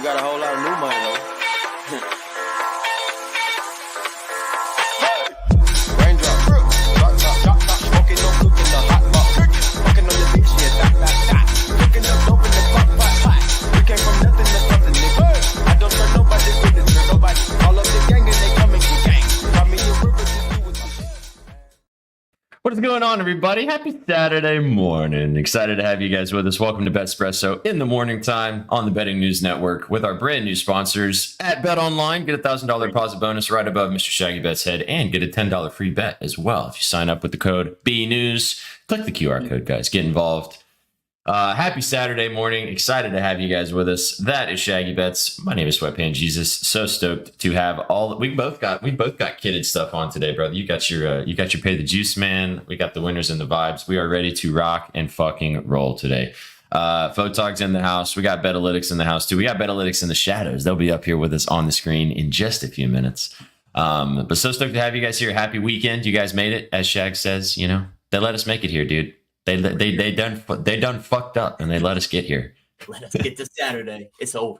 got a whole lot of new money though. Raindrop, drop top, smoking no cook in the hot box. Fucking on your bitch, yeah, that. Cooking up dope in the pot. We came from nothing to something, nigga. I don't trust nobody with the trick, nobody. All of the gang and they coming to gang. Got me a river to do with my. What is going on, everybody? Happy Saturday morning. Excited to have you guys with us. Welcome to BetSPRESSO in the morning time on the Betting News Network with our brand new sponsors at BetOnline. Get a $1,000 deposit bonus right above Mr. Shaggy Bet's head and get a $10 free bet as well. If you sign up with the code BNews, click the QR code, guys. Get involved. Happy Saturday morning. Excited to have you guys with us. That is Shaggy Bets. My name is Sweatpan Jesus. So stoked to have all. We both got kidded stuff on today, brother. You got your Pay the Juice man. We got the winners and the vibes. We are ready to rock and fucking roll today. Photog's in the house. We got Betalytics in the house too. We got Betalytics in the shadows. They'll be up here with us on the screen in just a few minutes. But so stoked to have you guys here. Happy weekend. You guys made it, as Shag says. You know, they let us make it here, dude. They done fucked up and they let us get here. Let us get to Saturday. It's over.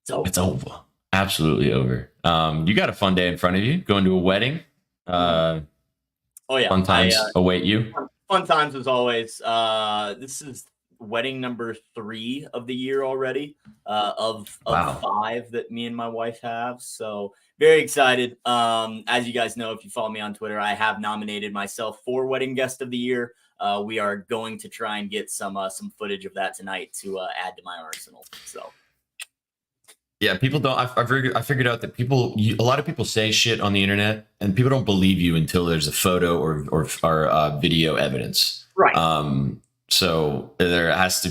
It's over. Absolutely over. You got a fun day in front of you. Going to a wedding. Oh yeah. Fun times await you. Fun times as always. This is wedding number 3 of the year already. Of Wow. 5 that me and my wife have. So very excited. As you guys know, if you follow me on Twitter, I have nominated myself for wedding guest of the year. We are going to try and get some footage of that tonight to add to my arsenal. So, yeah, people don't. I figured out that a lot of people say shit on the internet, and people don't believe you until there's a photo or video evidence. Right. So there has to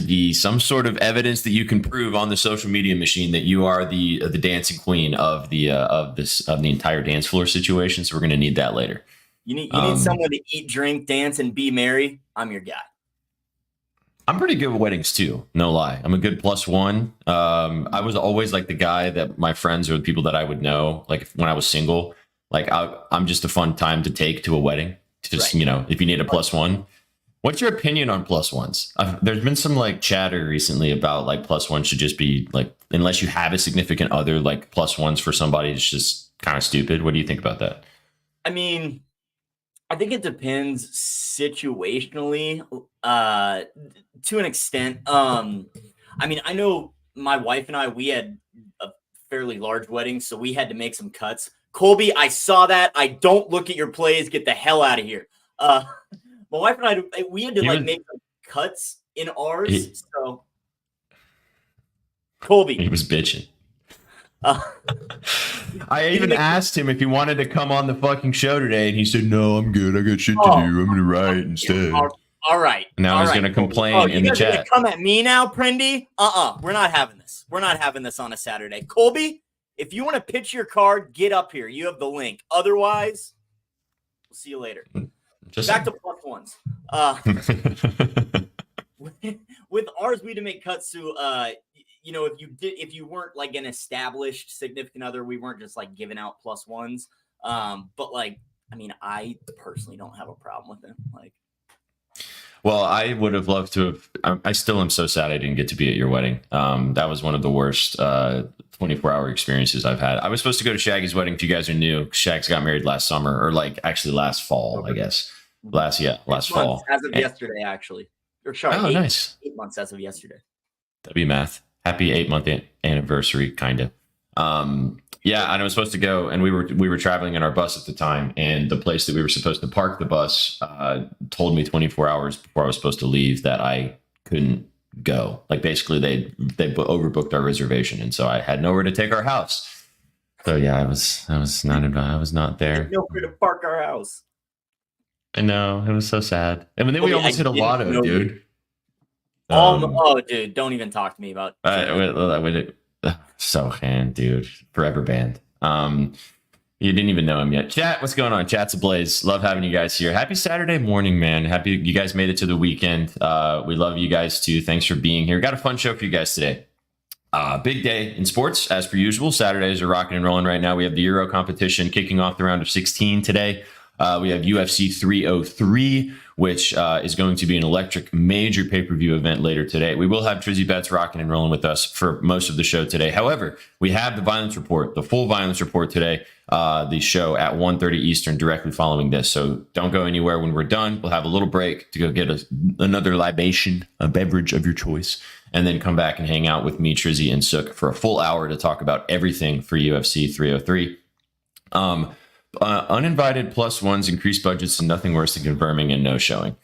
be some sort of evidence that you can prove on the social media machine that you are the dancing queen of the entire dance floor situation. So we're going to need that later. You need someone to eat, drink, dance, and be merry. I'm your guy. I'm pretty good with weddings too. No lie. I'm a good +1. I was always like the guy that my friends or the people that I would know, like when I was single, like I'm just a fun time to take to a wedding. Just, right. You know, if you need a +1. What's your opinion on +1s? There's been some like chatter recently about like +1 should just be like, unless you have a significant other, like +1s for somebody is just kind of stupid. What do you think about that? I mean, I think it depends situationally, to an extent. I mean, I know my wife and we had a fairly large wedding, so we had to make some cuts. Colby, I saw that. I don't look at your plays. Get the hell out of here. My wife and we had to make some cuts in ours. So, Colby, he was bitching. I even asked him if he wanted to come on the fucking show today, and he said, "No, I'm good. I got shit to do. I'm going to write instead." All right. Now he's going to complain in the chat. You guys are going to come at me now, Prendy? We're not having this. We're not having this on a Saturday. Colby, if you want to pitch your card, get up here. You have the link. Otherwise, we'll see you later. Back to +1s. With ours, we had to make cuts to you know, if you weren't like an established significant other, we weren't just like giving out +1s. But like, I mean, I personally don't have a problem with it. Like, well, I would have loved to have. I still am so sad I didn't get to be at your wedding. That was one of the worst 24-hour experiences I've had. I was supposed to go to Shaggy's wedding. If you guys are new, Shags got married last summer, or like actually last fall, I guess. Last fall. As of yesterday, actually. Or sorry, nice. 8 months as of yesterday. W math. Happy 8-month anniversary, kind of. Yeah, and I was supposed to go, and we were traveling in our bus at the time, and the place that we were supposed to park the bus told me 24 hours before I was supposed to leave that I couldn't go. Like basically, they overbooked our reservation, and so I had nowhere to take our house. So yeah, I was not there. Nowhere to park our house. I know, it was so sad. And then we almost hit a lotto, dude. Dude, don't even talk to me about Sohan, dude, forever banned. You didn't even know him yet. Chat, what's going on? Chat's ablaze. Love having you guys here. Happy Saturday morning, man. Happy you guys made it to the weekend. We love you guys too. Thanks for being here. Got a fun show for you guys today. Big day in sports, as per usual. Saturdays are rocking and rolling right now. We have the Euro competition kicking off the round of 16 today. We have UFC 303, which is going to be an electric major pay-per-view event later today. We will have Trizzy Betts rocking and rolling with us for most of the show today. However, we have the violence report, the full violence report today, the show at 1:30 Eastern directly following this. So don't go anywhere. When we're done, we'll have a little break to go get another libation, a beverage of your choice, and then come back and hang out with me, Trizzy, and Sook for a full hour to talk about everything for UFC 303. Uninvited plus ones, increased budgets, and nothing worse than confirming and no showing.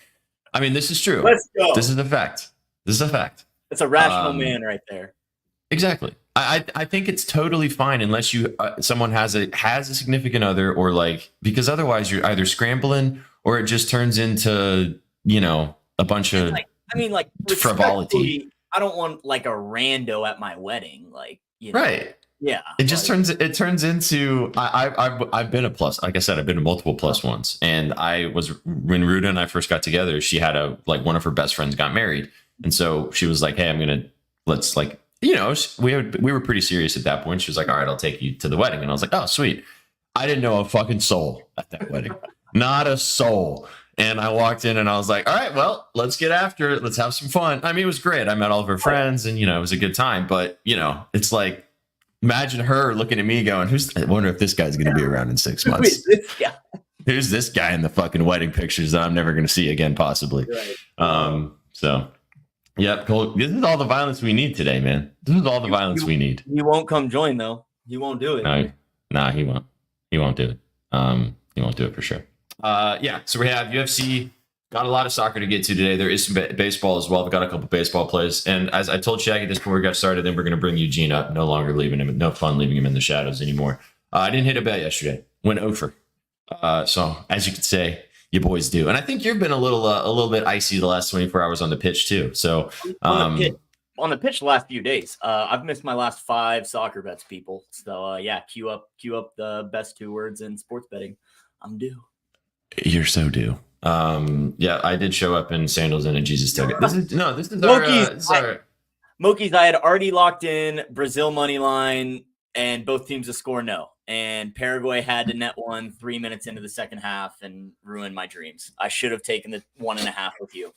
I mean, this is true. Let's go. This is a fact. This is a fact. It's a rational man right there. Exactly. I think it's totally fine unless you someone has a significant other, or like, because otherwise you're either scrambling or it just turns into, you know, a bunch of frivolity. I don't want like a rando at my wedding, like, you know. Right. Yeah. It just turns into I've been a plus. Like I said, I've been to multiple plus ones. And when Ruda and I first got together, she had one of her best friends got married. And so she was like, hey, let's like, you know, we were pretty serious at that point. She was like, all right, I'll take you to the wedding. And I was like, oh, sweet. I didn't know a fucking soul at that wedding. Not a soul. And I walked in and I was like, all right, well, let's get after it. Let's have some fun. I mean, it was great. I met all of her friends and, you know, it was a good time. But, you know, it's like, imagine her looking at me going, I wonder if this guy's going to be around in 6 months. Who's this guy in the fucking wedding pictures that I'm never going to see again, possibly. Right. So, yeah, Cole, this is all the violence we need today, man. This is all the violence we need. He won't come join, though. He won't do it. No, he won't. He won't do it. He won't do it for sure. Yeah, so we have UFC. Got a lot of soccer to get to today. There is some baseball as well. We've got a couple baseball plays. And as I told Shaggy this before we got started, then we're going to bring Eugene up. No longer leaving him. No fun leaving him in the shadows anymore. I didn't hit a bet yesterday. Went over. So as you could say, you boys do. And I think you've been a little bit icy the last 24 hours on the pitch too. So on the pitch the last few days, I've missed my last 5 soccer bets, people. So yeah, cue up the best 2 words in sports betting. I'm due. You're so due. Yeah, I did show up in sandals and a Jesus ticket. This is Mokies. I had already locked in Brazil money line and both teams to score no. And Paraguay had to net one 3 minutes into the second half and ruined my dreams. I should have taken the 1.5 with you.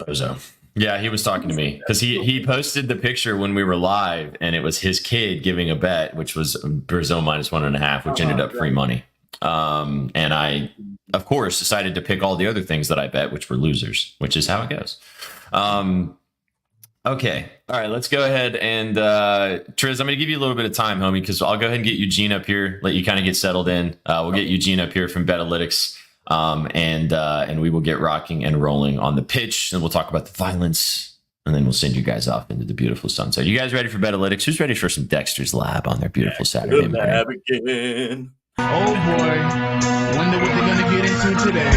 Bozo. Yeah, he was talking to me because he posted the picture when we were live, and it was his kid giving a bet, which was Brazil minus 1.5, which ended up free money. And I, of course, decided to pick all the other things that I bet, which were losers, which is how it goes. Okay. All right, let's go ahead and Triz, I'm going to give you a little bit of time, homie, because I'll go ahead and get Eugene up here, let you kind of get settled in. We'll get Eugene up here from BetOlytics, and we will get rocking and rolling on the pitch, and we'll talk about the violence, and then we'll send you guys off into the beautiful sunset. You guys ready for BetOlytics? Who's ready for some Dexter's Lab on their beautiful Saturday morning? Again. Oh boy, wonder what they're gonna get into today.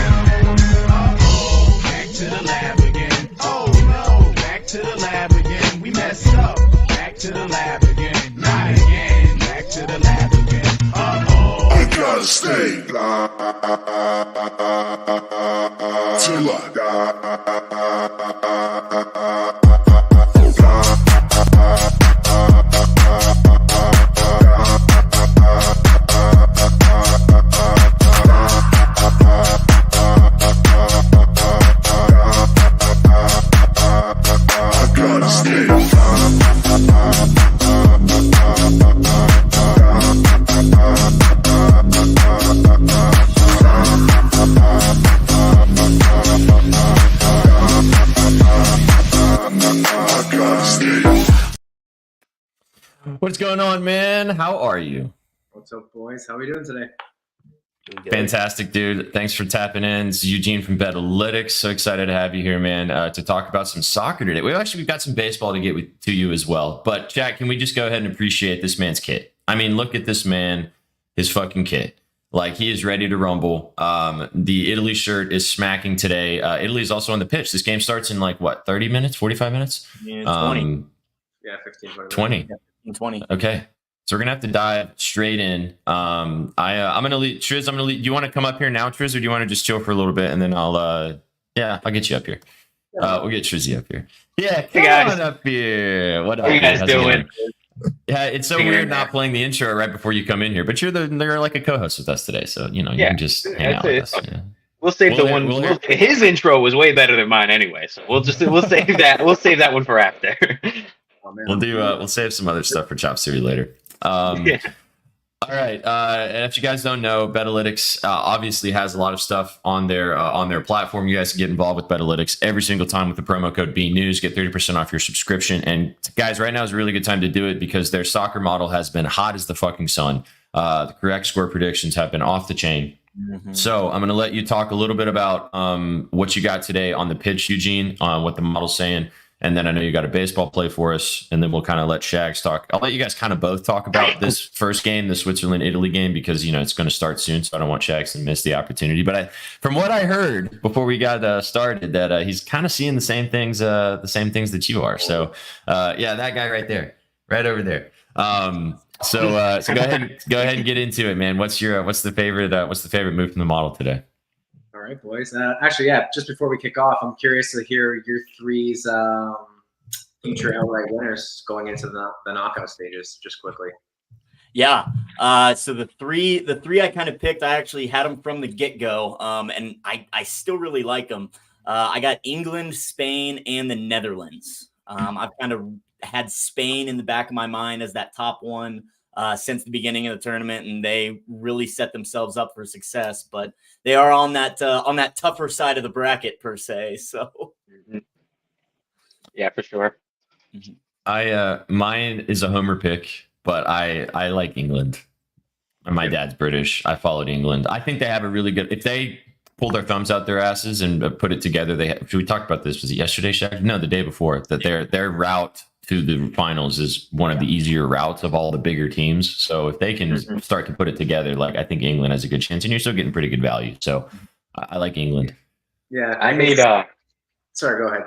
Back to the lab again. Oh no, back to the lab again. We messed up. Back to the lab again. Not again. Back to the lab again. I gotta stay till I die. What's going on, man? How are you? What's up, boys? How are we doing today? Fantastic, dude. Thanks for tapping in. It's Eugene from BetOlytics. So excited to have you here, man, to talk about some soccer today. We've got some baseball to get to you as well. But, Jack, can we just go ahead and appreciate this man's kit? I mean, look at this man, his fucking kit. Like, he is ready to rumble. The Italy shirt is smacking today. Italy is also on the pitch. This game starts in, 30 minutes, 45 minutes? Yeah, 20. Yeah, 15, 20. 20. Okay. So we're going to have to dive straight in. I'm going to leave. Triz, do you want to come up here now, Triz, or do you want to just chill for a little bit and then I'll get you up here. We'll get Trizzy up here. Yeah, come on up here. What up, How you guys doing? Yeah, it's so weird not playing the intro right before you come in here, but you're like a co-host with us today, so you can just hang out with us. Yeah. We'll save his intro was way better than mine anyway, so we'll save that. We'll save that one for after. Oh, man. We'll save some other stuff for Chop Suey later. All right. And if you guys don't know, Betalytics obviously has a lot of stuff on their platform. You guys can get involved with Betalytics every single time with the promo code BNews. Get 30% off your subscription. And guys, right now is a really good time to do it because their soccer model has been hot as the fucking sun. The correct score predictions have been off the chain. Mm-hmm. So I'm going to let you talk a little bit about what you got today on the pitch, Eugene, what the model's saying. And then I know you got a baseball play for us, and then we'll kind of let Shags talk. I'll let you guys kind of both talk about this first game, the Switzerland-Italy game, because, it's going to start soon, so I don't want Shags to miss the opportunity. But from what I heard before we got started, that he's kind of seeing the same things that you are. So, that guy right there, right over there. So go ahead and get into it, man. What's the favorite move from the model today? All right, boys. Actually, just before we kick off, I'm curious to hear your three's future outright winners going into the knockout stages, just quickly. Yeah. So the three I kind of picked, I actually had them from the get-go, and I still really like them. I got England, Spain, and the Netherlands. I've kind of had Spain in the back of my mind as that top one since the beginning of the tournament, and they really set themselves up for success. But they are on that tougher side of the bracket per se. So, yeah, for sure. Mine is a homer pick, but I like England. My dad's British. I followed England. I think they have a really good. If they pull their thumbs out their asses and put it together, we talked about this. Was it yesterday, Shaq? No, the day before. That their route to the finals is one of the easier routes of all the bigger teams. So if they can start to put it together, I think England has a good chance, and you're still getting pretty good value. So I like England. Yeah, I made Sorry, go ahead.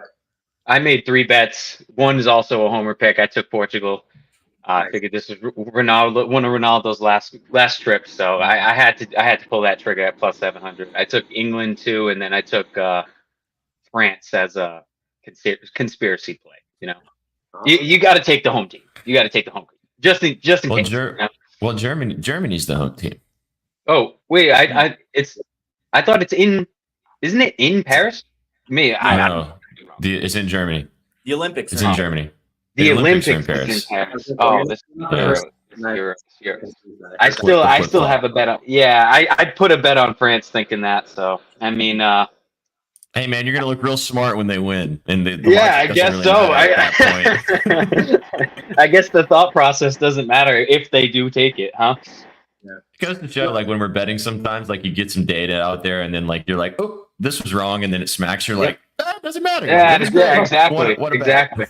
I made 3 bets. One is also a homer pick. I took Portugal. I figured this was Ronaldo, one of Ronaldo's last trips, so I had to pull that trigger at plus 700. I took England too, and then I took France as a conspiracy play. You got to take the home team. You got to take the home team just in case. Germany's the home team. Oh wait, I thought it's in. Isn't it in Paris? No, it's in Germany. The Olympics. It's in Germany. The Olympics are in Paris. Oh, this is I still have a bet on. Yeah, I put a bet on France thinking that. So I mean. Hey man, you're gonna look real smart when they win. And I guess so. I guess the thought process doesn't matter if they do take it, huh? Yeah. It goes to show, when we're betting, sometimes you get some data out there, and then you're like, oh, this was wrong, and then it smacks. You're like, it doesn't matter. Yeah, exactly. Exactly.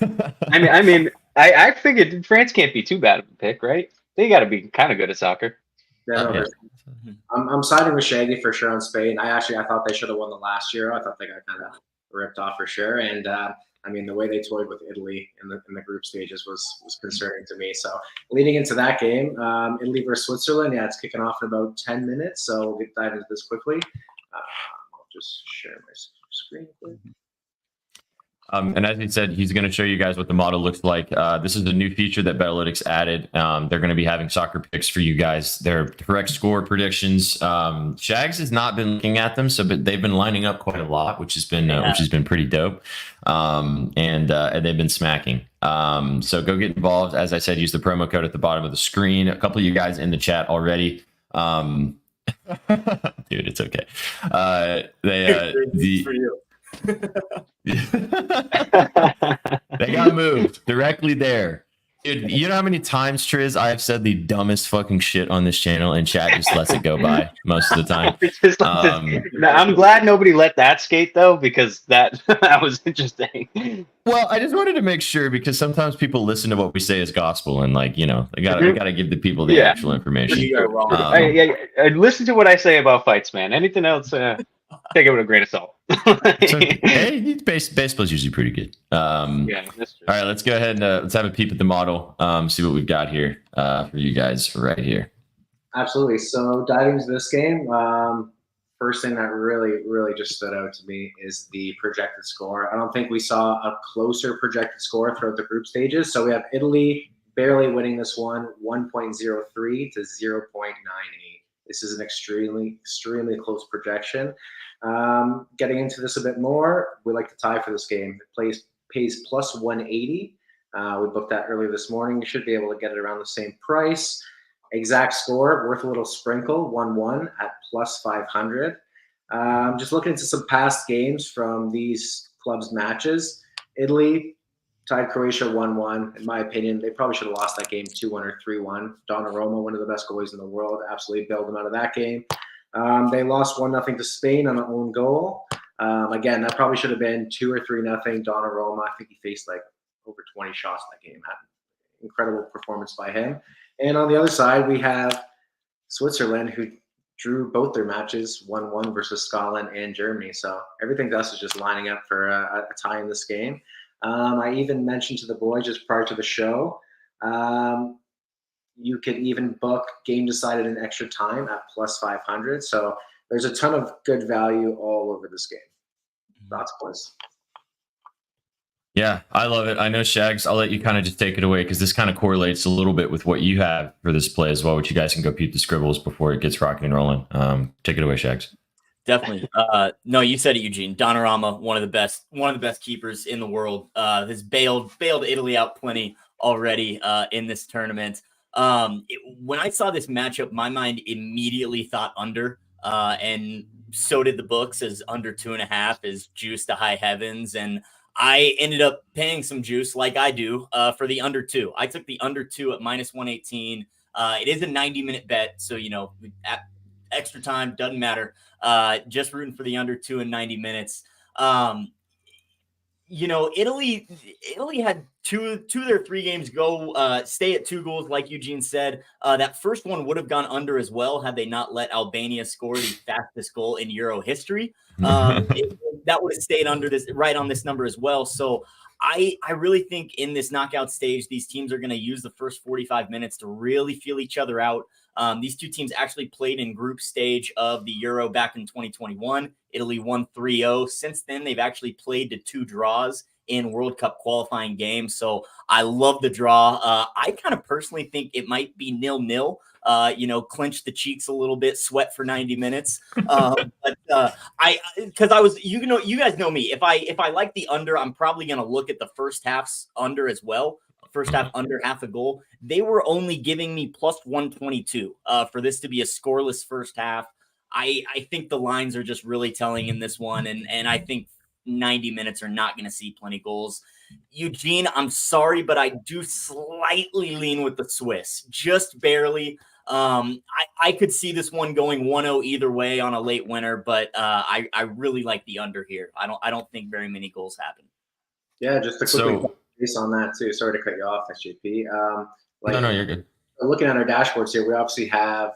I mean, I figured France can't be too bad of a pick, right? They got to be kind of good at soccer. Yeah, I'm siding with Shaggy for sure on Spain. I thought they should have won the last Euro. I thought they got kind of ripped off for sure. And the way they toyed with Italy in the group stages was concerning to me. So leading into that game, Italy versus Switzerland, it's kicking off in about 10 minutes. So we'll dive into this quickly. I'll just share my screen quick. And as he said, he's going to show you guys what the model looks like. This is a new feature that Betalytics added. They're going to be having soccer picks for you guys. Their correct score predictions. Shags has not been looking at them, but they've been lining up quite a lot, which has been pretty dope. And they've been smacking. So go get involved. As I said, use the promo code at the bottom of the screen. A couple of you guys in the chat already. Dude, it's okay. For you. They got moved directly there. Dude, you know how many times, Triz, I have said the dumbest fucking shit on this channel, and chat just lets it go by most of the time. I'm glad nobody let that skate though, because that was interesting. Well, I just wanted to make sure, because sometimes people listen to what we say as gospel, and we gotta give the people the actual information. Listen to what I say about fights, man. Anything else? Take it with a grain of salt. Hey, baseball's usually pretty good. That's true. All right, let's go ahead and let's have a peep at the model. See what we've got here for you guys right here. Absolutely. So diving into this game, first thing that really just stood out to me is the projected score. I don't think we saw a closer projected score throughout the group stages. So we have Italy barely winning this one, 1.03 to 0.98. This is an extremely close projection. Getting into this a bit more, we like to tie for this game. It pays plus 180. We booked that earlier this morning. You should be able to get it around the same price. Exact score, worth a little sprinkle, 1-1 at plus 500. Just looking into some past games from these clubs' matches. Italy tied Croatia 1-1. In my opinion, they probably should have lost that game 2-1 or 3-1. Donnarumma, one of the best goalies in the world, absolutely bailed them out of that game. They lost 1-0 to Spain on an own goal. Again, that probably should have been 2 or 3-0. Donnarumma, I think he faced like over 20 shots that game. Incredible performance by him. And on the other side, we have Switzerland, who drew both their matches 1-1 versus Scotland and Germany. So everything to us is just lining up for a tie in this game. I even mentioned to the boys just prior to the show, you could even book game decided in extra time at plus 500. So there's a ton of good value all over this game. Thoughts, boys? Yeah, I love it. I know, Shags, I'll let you kind of just take it away because this kind of correlates a little bit with what you have for this play as well, which you guys can go peep the scribbles before it gets rocking and rolling. Take it away, Shags. Definitely. No, you said it, Eugene. Donnarumma, one of the best keepers in the world, has bailed Italy out plenty already in this tournament. When I saw this matchup, my mind immediately thought under, and so did the books, as under 2.5 is juice to high heavens. And I ended up paying some juice like I do for the under 2. I took the under 2 at minus 118. It is a 90-minute bet. So, at extra time, doesn't matter. Just rooting for the under 2 in 90 minutes. Italy had two of their 3 games go stay at 2 goals, like Eugene said. That first one would have gone under as well had they not let Albania score the fastest goal in Euro history. That would have stayed under this, right on this number as well. So I really think in this knockout stage, these teams are going to use the first 45 minutes to really feel each other out. These two teams actually played in group stage of the Euro back in 2021. Italy won 3-0. Since then, they've actually played to 2 draws in World Cup qualifying games. So I love the draw. I kind of personally think it might be 0-0. Clench the cheeks a little bit, sweat for 90 minutes. You guys know me. If I like the under, I'm probably going to look at the first half's under as well. First half under half a goal. They were only giving me plus 122 for this to be a scoreless first half. I think the lines are just really telling in this one. And I think 90 minutes are not going to see plenty goals. Eugene, I'm sorry, but I do slightly lean with the Swiss, just barely. I could see this one going 1-0 either way on a late winner, but I really like the under here. I don't think very many goals happen. Yeah, just a quick based on that too. Sorry to cut you off, SJP. No, you're good. Looking at our dashboards here, we obviously have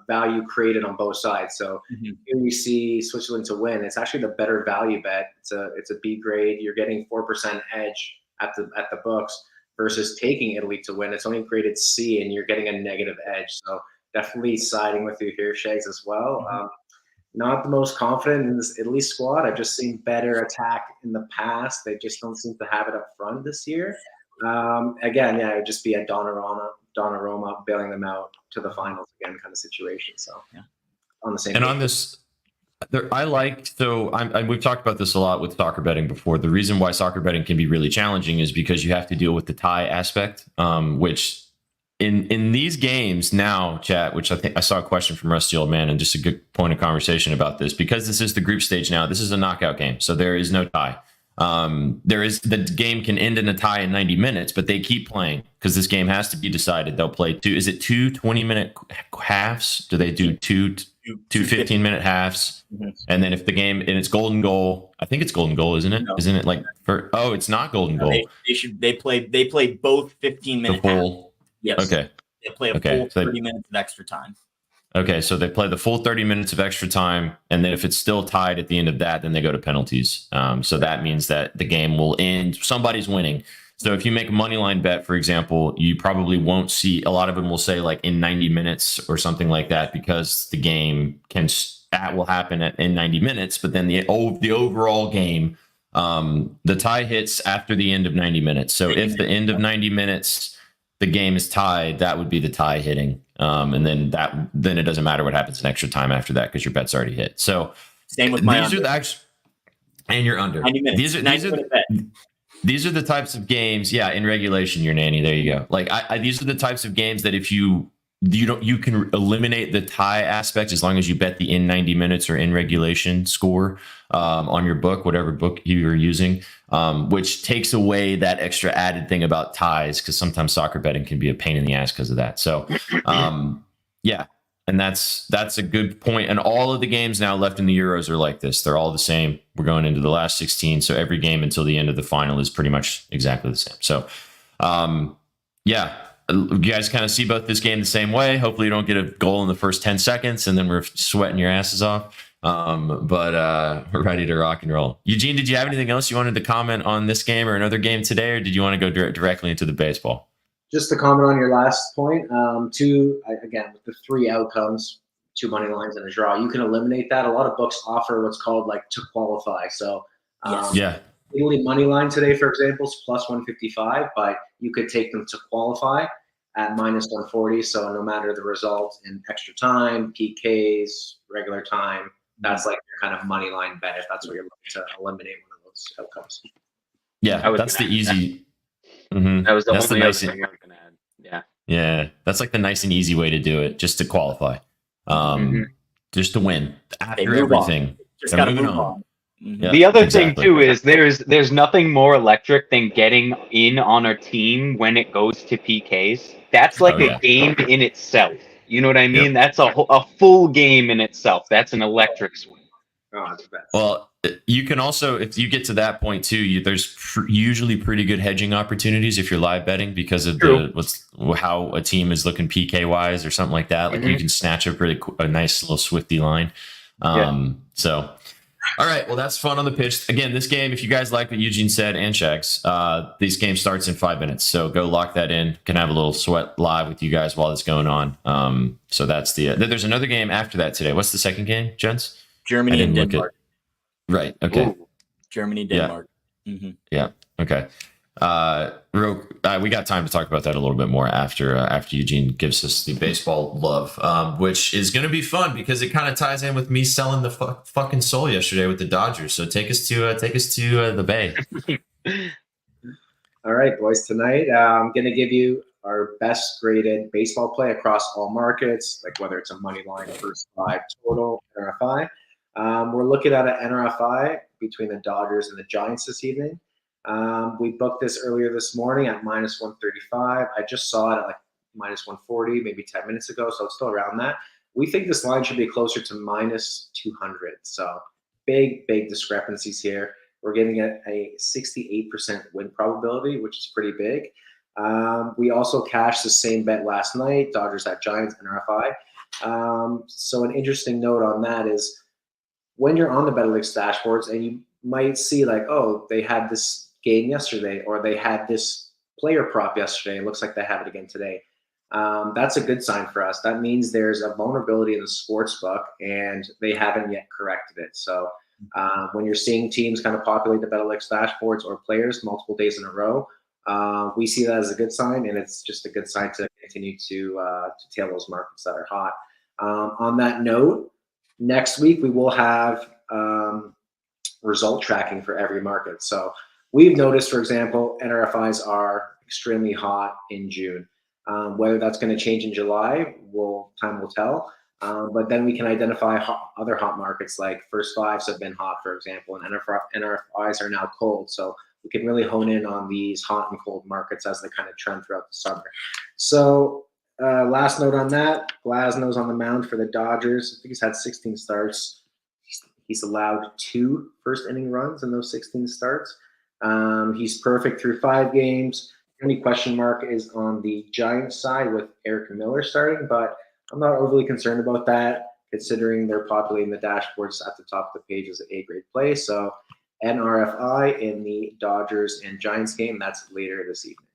value created on both sides. So here we see Switzerland to win. It's actually the better value bet. It's a B grade. You're getting 4% edge at the books versus taking Italy to win. It's only graded C, and you're getting a negative edge. So definitely siding with you here, Shags, as well. Not the most confident in this Italy squad. I've just seen better attack in the past. They just don't seem to have it up front this year. Again, it would just be a Donnarumma bailing them out to the finals again kind of situation. So on the same. And page. On this, we've talked about this a lot with soccer betting before. The reason why soccer betting can be really challenging is because you have to deal with the tie aspect, which in these games now, chat, which I think I saw a question from Rusty Old Man, and just a good point of conversation about this, because this is the group stage now. This is a knockout game, so there is no tie. The game can end in a tie in 90 minutes, but they keep playing because this game has to be decided. They'll play two 20-minute halves? Do they do two 15-minute halves? And then if the game, and it's golden goal, I think it's golden goal, isn't it? No. Isn't it like it's not golden goal. They play both 15-minute halves. Yes. Okay. They play a full 30 minutes of extra time. Okay, so they play the full 30 minutes of extra time, and then if it's still tied at the end of that, then they go to penalties. So that means that the game will end. Somebody's winning. So if you make a money line bet, for example, you probably won't see, a lot of them will say like in 90 minutes or something like that, because the game will happen in 90 minutes, but then the overall game, the tie hits after the end of 90 minutes. So if the end of 90 minutes, the game is tied, that would be the tie hitting. And then it doesn't matter what happens in extra time after that because your bet's already hit. So Same with my these are the actual, and you're under. 90 minutes. These are the types of games. Yeah, in regulation, your nanny. There you go. Like these are the types of games that if you can eliminate the tie aspect as long as you bet the in 90 minutes or in regulation score on your book, whatever book you're using, which takes away that extra added thing about ties because sometimes soccer betting can be a pain in the ass because of that. So, yeah. And that's a good point. And all of the games now left in the Euros are like this. They're all the same. We're going into the last 16. So every game until the end of the final is pretty much exactly the same. So, yeah. You guys kind of see both this game the same way. Hopefully you don't get a goal in the first 10 seconds and then we're sweating your asses off. But we're ready to rock and roll. Eugene, did you have anything else you wanted to comment on this game or another game today, or did you want to go directly into the baseball? Just to comment on your last point, again, with the 3 outcomes, 2 money lines and a draw, you can eliminate that. A lot of books offer what's called like to qualify. So Italy money line today, for example, is plus 155, but you could take them to qualify at minus 140. So no matter the result in extra time, PKs, regular time, that's like your kind of money line bet if that's what you're looking to eliminate one of those outcomes. Yeah, that's the easy. Mm-hmm. That was the only thing I was going to add. Yeah. Yeah, that's like the nice and easy way to do it, just to qualify, just to win after everything. Just got to move on. Yeah, the other thing too is there's nothing more electric than getting in on a team when it goes to PKs. That's like a game in itself. You know what I mean? That's a full game in itself. That's an electric swing. Oh, that's the best. Well, you can also, if you get to that point too, there's usually pretty good hedging opportunities if you're live betting because of how a team is looking PK wise or something like that. Like you can snatch a nice little swifty line. So, all right. Well, that's fun on the pitch. Again, this game, if you guys like what Eugene said and Shags, this game starts in 5 minutes. So go lock that in. Can have a little sweat live with you guys while it's going on. So that's there's another game after that today. What's the second game, gents? Germany and Denmark. Right. Okay. Ooh. Germany, Denmark. Yeah. Mm-hmm. Yeah. Okay. We got time to talk about that a little bit more after Eugene gives us the baseball love, which is going to be fun because it kind of ties in with me selling the fucking soul yesterday with the Dodgers. So take us to the Bay. All right, boys. Tonight, I'm going to give you our best graded baseball play across all markets, like whether it's a money line, first 5 total, NRFI. We're looking at an NRFI between the Dodgers and the Giants this evening. We booked this earlier this morning at minus 135. I just saw it at like minus 140, maybe 10 minutes ago, so it's still around that. We think this line should be closer to minus 200. So big discrepancies here. We're giving it a 68% win probability, which is pretty big. We also cashed the same bet last night, Dodgers at Giants NRFI. So an interesting note on that is when you're on the BetOnline dashboards and you might see like, oh, they had this game yesterday or they had this player prop yesterday. It looks like they have it again today. That's a good sign for us. That means there's a vulnerability in the sports book and they haven't yet corrected it. So when you're seeing teams kind of populate the BetOnline dashboards or players multiple days in a row, we see that as a good sign, and it's just a good sign to continue to tail those markets that are hot. On that note, next week we will have result tracking for every market. So we've noticed, for example, NRFIs are extremely hot in June. Whether that's going to change in July, time will tell. But then we can identify other hot markets like first 5s have been hot, for example, and NRFIs are now cold. So we can really hone in on these hot and cold markets as they kind of trend throughout the summer. So last note on that, Glasnow's on the mound for the Dodgers. I think he's had 16 starts. He's allowed 2 first inning runs in those 16 starts. He's perfect through 5 games. The only question mark is on the Giants side with Eric Miller starting, but I'm not overly concerned about that considering they're populating the dashboards at the top of the page as an A-grade play. So NRFI in the Dodgers and Giants game, that's later this evening.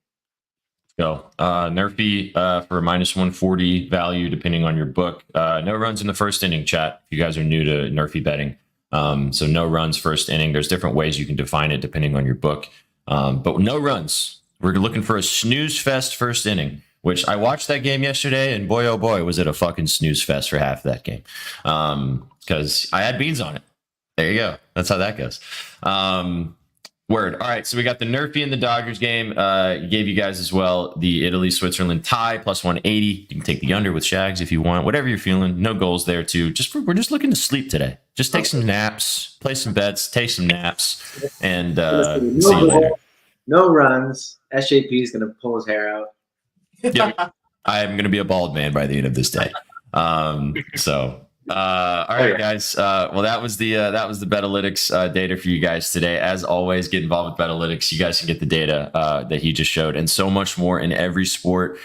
Go. Nerfy for a minus 140 value, depending on your book. No runs in the first inning, chat. If you guys are new to Nerfy betting. So no runs first inning. There's different ways you can define it depending on your book. But no runs. We're looking for a snooze fest first inning, which I watched that game yesterday, and boy, oh boy, was it a fucking snooze fest for half that game. Because I had beans on it. There you go. That's how that goes. Word. All right. So we got the Nerfy and the Dodgers game. Gave you guys as well the Italy-Switzerland tie plus 180. You can take the under with Shags if you want. Whatever you're feeling. No goals there too. We're just looking to sleep today. Just take some naps, play some bets, take some naps, and see you later. No runs. SJP is going to pull his hair out. Yep. I'm going to be a bald man by the end of this day. All right, guys. Well, that was the Betalytics data for you guys today. As always, get involved with Betalytics. You guys can get the data that he just showed and so much more in every sport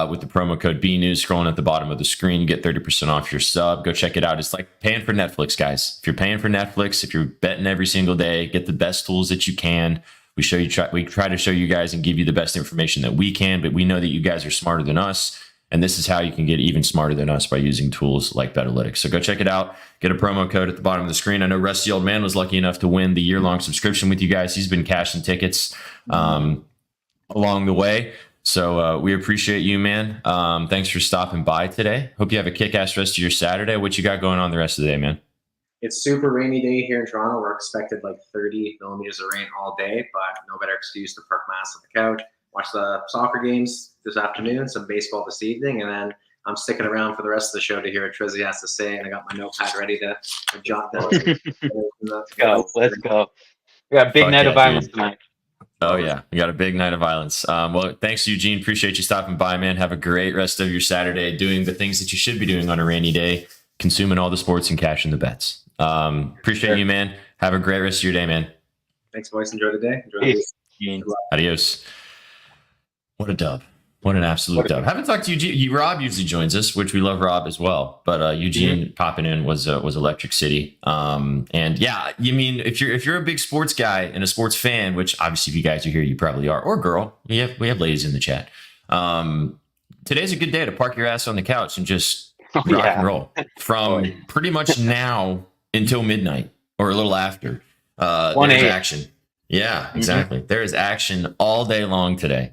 with the promo code BNews scrolling at the bottom of the screen. You get 30% off your sub. Go check it out. It's like paying for Netflix, guys. If you're paying for Netflix, if you're betting every single day, get the best tools that you can. We try to show you guys and give you the best information that we can, but we know that you guys are smarter than us. And this is how you can get even smarter than us by using tools like Betalytics. So go check it out. Get a promo code at the bottom of the screen. I know Rusty Old Man was lucky enough to win the year-long subscription with you guys. He's been cashing tickets along the way. So we appreciate you, man. Thanks for stopping by today. Hope you have a kick-ass rest of your Saturday. What you got going on the rest of the day, man? It's super rainy day here in Toronto. We're expected like 30 millimeters of rain all day, but no better excuse to park my ass on the couch, watch the soccer games this afternoon, some baseball this evening, and then I'm sticking around for the rest of the show to hear what Trizzy has to say, and I got my notepad ready to jot down. Let's go. We got a big night of violence tonight. Oh, yeah. We got a big night of violence. Well, thanks, Eugene. Appreciate you stopping by, man. Have a great rest of your Saturday doing the things that you should be doing on a rainy day, consuming all the sports and cashing the bets. Appreciate you, man. Have a great rest of your day, man. Thanks, boys. Enjoy the day. Enjoy the Gene. Adios. What a dub. What an absolute dub. Haven't talked to Eugene. Rob usually joins us, which we love Rob as well. But Eugene popping in was Electric City. And yeah, you mean if you're a big sports guy and a sports fan, which obviously if you guys are here, you probably are, or girl. We have ladies in the chat. Today's a good day to park your ass on the couch and just rock and roll from pretty much now until midnight or a little after. There's action. Yeah, exactly. There is action all day long today.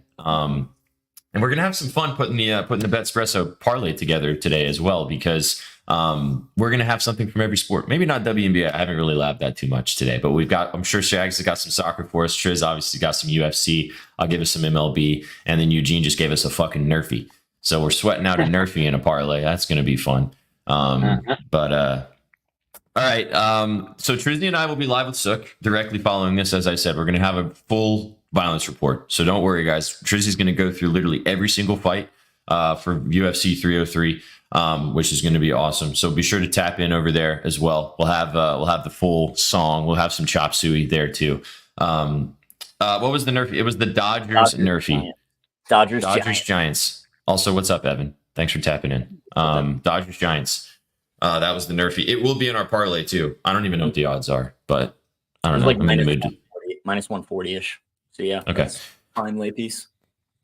And we're gonna have some fun putting the BetSpresso parlay together today as well, because we're gonna have something from every sport. Maybe not WNBA. I haven't really labbed that too much today, but I'm sure Shags has got some soccer for us. Triz obviously got some UFC. I'll give us some MLB, and then Eugene just gave us a fucking Nerfy. So we're sweating out a Nerfy in a parlay. That's gonna be fun. All right. So Trizzy and I will be live with Sook directly following this. As I said, we're gonna have a full violence report. So don't worry, guys. Trizzy's going to go through literally every single fight for UFC 303, which is going to be awesome. So be sure to tap in over there as well. We'll have the full song. We'll have some chop suey there too. What was the Nerfy? It was the Dodgers Nerfy. Dodgers Giants. Also, what's up, Evan? Thanks for tapping in. Dodgers Giants. That was the Nerfy. It will be in our parlay too. I don't even know what the odds are, but I don't know. Like I'm in the mood. minus 140-ish. So yeah, okay, fine lay piece.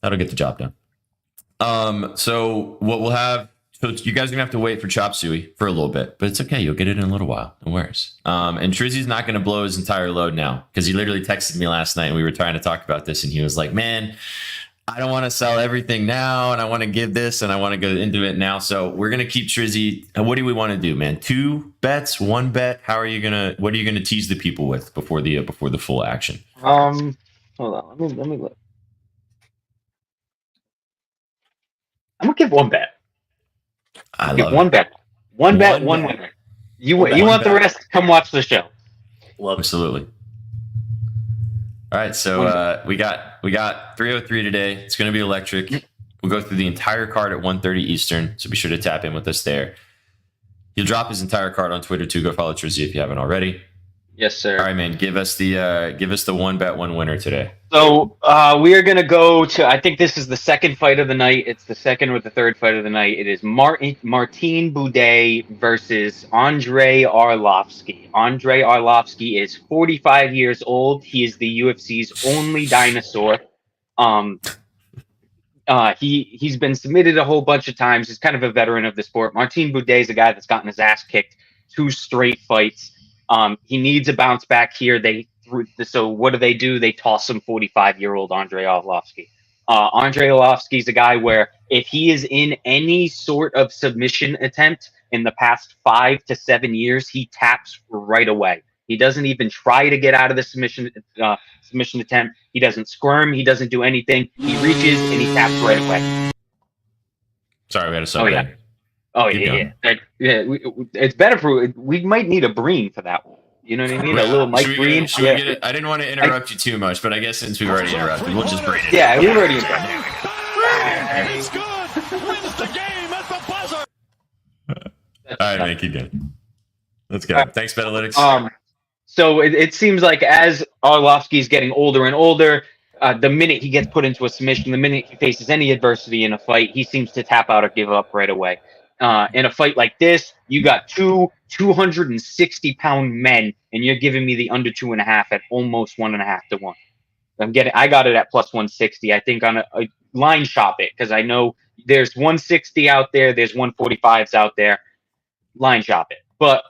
That'll get the job done. So what we'll have, so you guys are gonna have to wait for chop suey for a little bit, but it's okay. You'll get it in a little while. No worries. And Trizzy's not gonna blow his entire load now, because he literally texted me last night and we were trying to talk about this, and he was like, "Man, I don't want to sell everything now, and I want to give this, and I want to go into it now." So we're gonna keep Trizzy. And what do we want to do, man? 2 bets, 1 bet? What are you gonna tease the people with before the full action? Hold on, let me look. I'm gonna give 1 bet. I love one bet. One bet, one winner. You want the rest? Come watch the show. Love it. Absolutely. All right, so we got 303 today. It's going to be electric. We'll go through the entire card at 1:30 Eastern, so be sure to tap in with us there. He'll drop his entire card on Twitter too. Go follow Trizzy if you haven't already. Yes, sir. All right, man. Give us the 1 bet, 1 winner today. So we are going to go to, I think this is the second fight of the night. It's the second or the third fight of the night. It is Martin Buday versus Andrei Arlovsky. Andrei Arlovsky is 45 years old. He is the UFC's only dinosaur. He's been submitted a whole bunch of times. He's kind of a veteran of the sport. Martin Buday is a guy that's gotten his ass kicked 2 straight fights. He needs a bounce back here. They So what do? They toss some 45-year-old Andrei Arlovsky. Andrei Arlovsky is a guy where if he is in any sort of submission attempt in the past 5 to 7 years, he taps right away. He doesn't even try to get out of the submission attempt. He doesn't squirm. He doesn't do anything. He reaches and he taps right away. Sorry, we had a sub. Oh yeah. It's better for. We might need a Breen for that one. You know what I mean? A little Mike Breen. Should we get it? I didn't want to interrupt you too much, but I guess since we've already interrupted, we'll just Breen it. Yeah, we've already interrupted. He's good. Wins the game at the buzzer. All right, man, keep going. Let's go. Thanks, BetAlytics. So it seems like as Arlovsky's getting older and older, the minute he gets put into a submission, the minute he faces any adversity in a fight, he seems to tap out or give up right away. In a fight like this, you got two 260-pound men, and you're giving me the under 2.5 at almost 1.5 to 1. I got it at plus 160. I think on a line shop it because I know there's 160 out there, there's 145s out there. Line shop it, but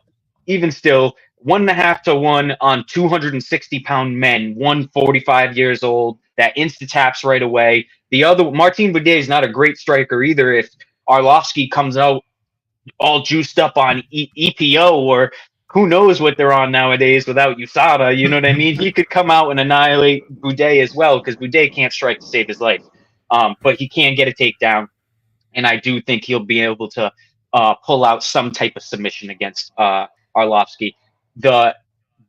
even still, 1.5 to 1 on 260-pound men, 145 years old. That insta taps right away. The other Martin Boudet is not a great striker either. If Arlovsky comes out all juiced up on EPO or who knows what they're on nowadays without USADA, you know what I mean? He could come out and annihilate Boudet as well because Boudet can't strike to save his life. But he can get a takedown, and I do think he'll be able to pull out some type of submission against Arlovsky. The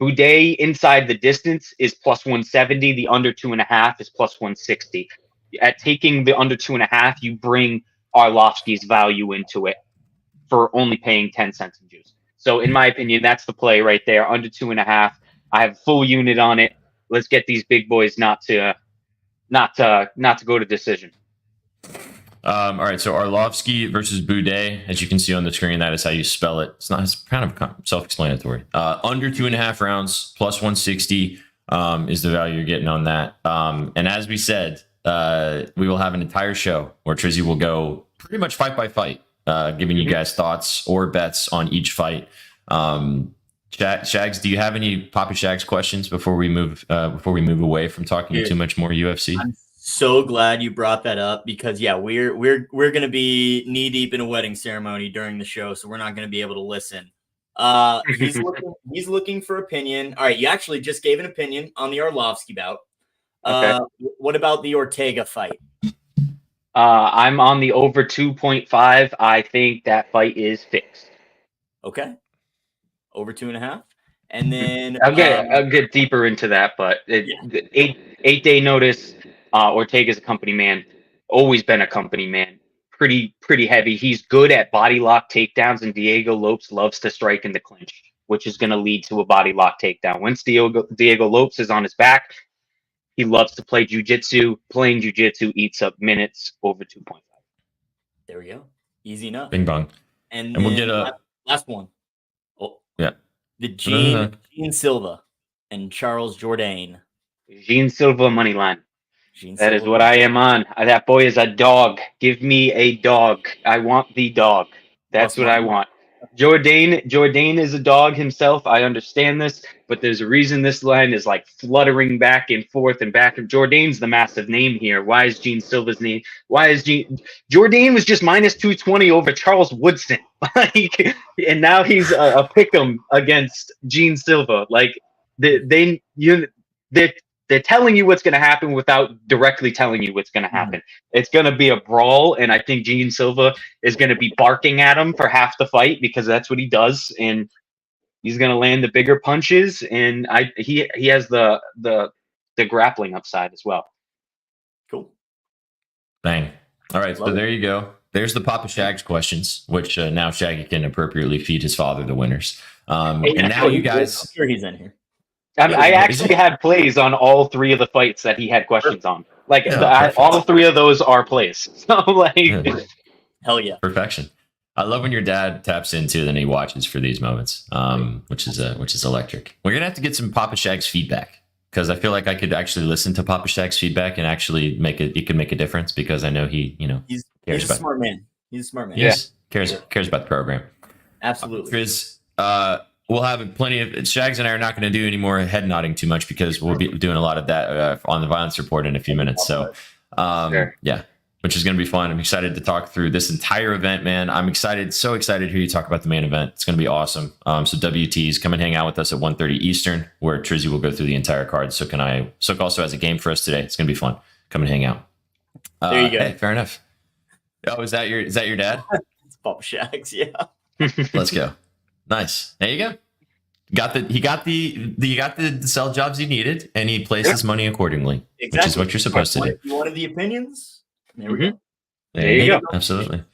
Boudet inside the distance is plus 170. The under 2.5 is plus 160. At taking the under 2.5, you bring Arlovsky's value into it for only paying 10 cents in juice. So in my opinion, that's the play right there. Under 2.5. I have full unit on it. Let's get these big boys not to go to decision. All right, so Arlovsky versus Boudet, as you can see on the screen, that is how you spell it. It's kind of self-explanatory. Under 2.5 rounds, plus 160 is the value you're getting on that. And as we said, we will have an entire show where Trizzy will go pretty much fight by fight, giving you guys thoughts or bets on each fight. Shags, do you have any Papa Shags questions before we move away from talking too much more UFC? I'm so glad you brought that up because we're gonna be knee deep in a wedding ceremony during the show, so we're not gonna be able to listen. He's looking for opinion. All right, you actually just gave an opinion on the Arlovsky bout. Okay. What about the Ortega fight? I'm on the over 2.5. I think that fight is fixed. Okay. Over 2.5. And then I'll get deeper into that, but 8-day notice. Ortega's a company man, always been a company man, pretty heavy. He's good at body lock takedowns, and Diego Lopes loves to strike in the clinch, which is going to lead to a body lock takedown. Once Diego Lopes is on his back, he loves to play jiu-jitsu. Playing jiu-jitsu eats up minutes over 2.5. There we go. Easy enough. Bing bong. And we'll get a last one. Oh, yeah. The Gene Silva and Charles Jourdain. Gene Silva money line. That is what I am on. That boy is a dog. Give me a dog. I want the dog. That's what I want. Jourdain is a dog himself. I understand this, but there's a reason this line is like fluttering back and forth and back. And Jourdain's the massive name here. Why is Gene Silva's name? Jourdain was just minus 220 over Charles Woodson. And now he's a pick'em against Gene Silva. Like they're telling you what's going to happen without directly telling you what's going to happen. It's going to be a brawl, and I think Gene Silva is going to be barking at him for half the fight because that's what he does, and he's going to land the bigger punches, and he has the grappling upside as well. Cool. Bang. All right, so there you go. There's the Papa Shags questions, which now Shaggy can appropriately feed his father the winners. And now you guys... I'm sure he's in here. I actually had plays on all 3 of the fights that he had questions on. Like all 3 of those are plays. So hell yeah, perfection. I love when your dad taps into, then he watches for these moments, which is electric. We're gonna have to get some Papa Shags feedback because I feel like I could actually listen to Papa Shags feedback and actually it could make a difference because I know he's a smart man. He's a smart man. Yes, cares about the program. Absolutely. Chris, we'll have plenty of Shags and I are not going to do any more head nodding too much because we'll be doing a lot of that on the violence report in a few minutes. So, Sure. yeah, which is going to be fun. I'm excited to talk through this entire event, man. I'm excited, so excited to hear you talk about the main event. It's going to be awesome. So WTs, come and hang out with us at 1:30 Eastern, where Trizzy will go through the entire card. Sook also has a game for us today. It's going to be fun. Come and hang out. There you go. Hey, fair enough. Oh, is that your dad? It's Papa Shags, yeah. Let's go. Nice. There you go. He got the sell jobs he needed, and he placed his money accordingly, which is what you're supposed to do. You wanted the opinions? There we go. There you go. Absolutely.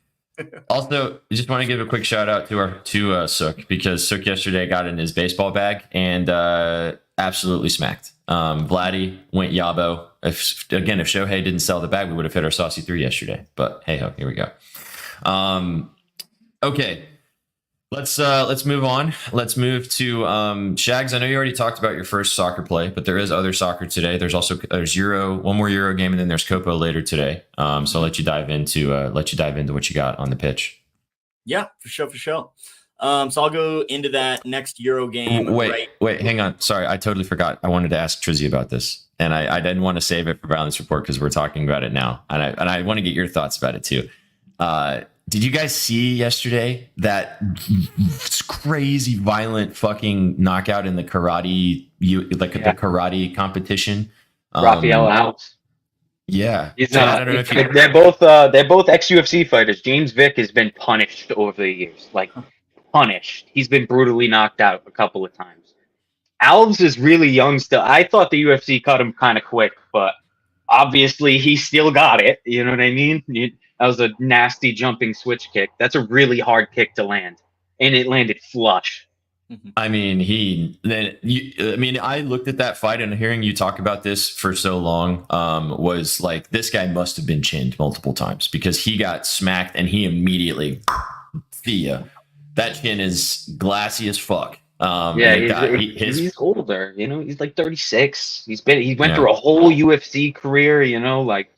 Also, I just want to give a quick shout out to Sook, because Sook yesterday got in his baseball bag and absolutely smacked. Vladdy went Yabo. If Shohei didn't sell the bag, we would have hit our saucy 3 yesterday. But hey ho, here we go. Okay. Let's move on. Let's move to Shags. I know you already talked about your first soccer play, but there is other soccer today. There's one more Euro game, and then there's Copa later today. So I'll let you dive into what you got on the pitch. Yeah, for sure. So I'll go into that next Euro game. Wait, hang on. Sorry, I totally forgot. I wanted to ask Trizzy about this, and I didn't want to save it for Violence Report because we're talking about it now, and I want to get your thoughts about it too. Did you guys see yesterday that crazy violent fucking knockout in the karate, the karate competition? Rafael Alves. Yeah. They're both ex-UFC fighters. James Vick has been punished over the years, like punished. He's been brutally knocked out a couple of times. Alves is really young still. I thought the UFC cut him kind of quick, but obviously he still got it. You know what I mean? That was a nasty jumping switch kick. That's a really hard kick to land, and it landed flush. I mean, I looked at that fight, and hearing you talk about this for so long was like, this guy must have been chinned multiple times, because he got smacked and he immediately, that chin is glassy as fuck. He's older. You know, he's like 36. He went through a whole UFC career. You know, like.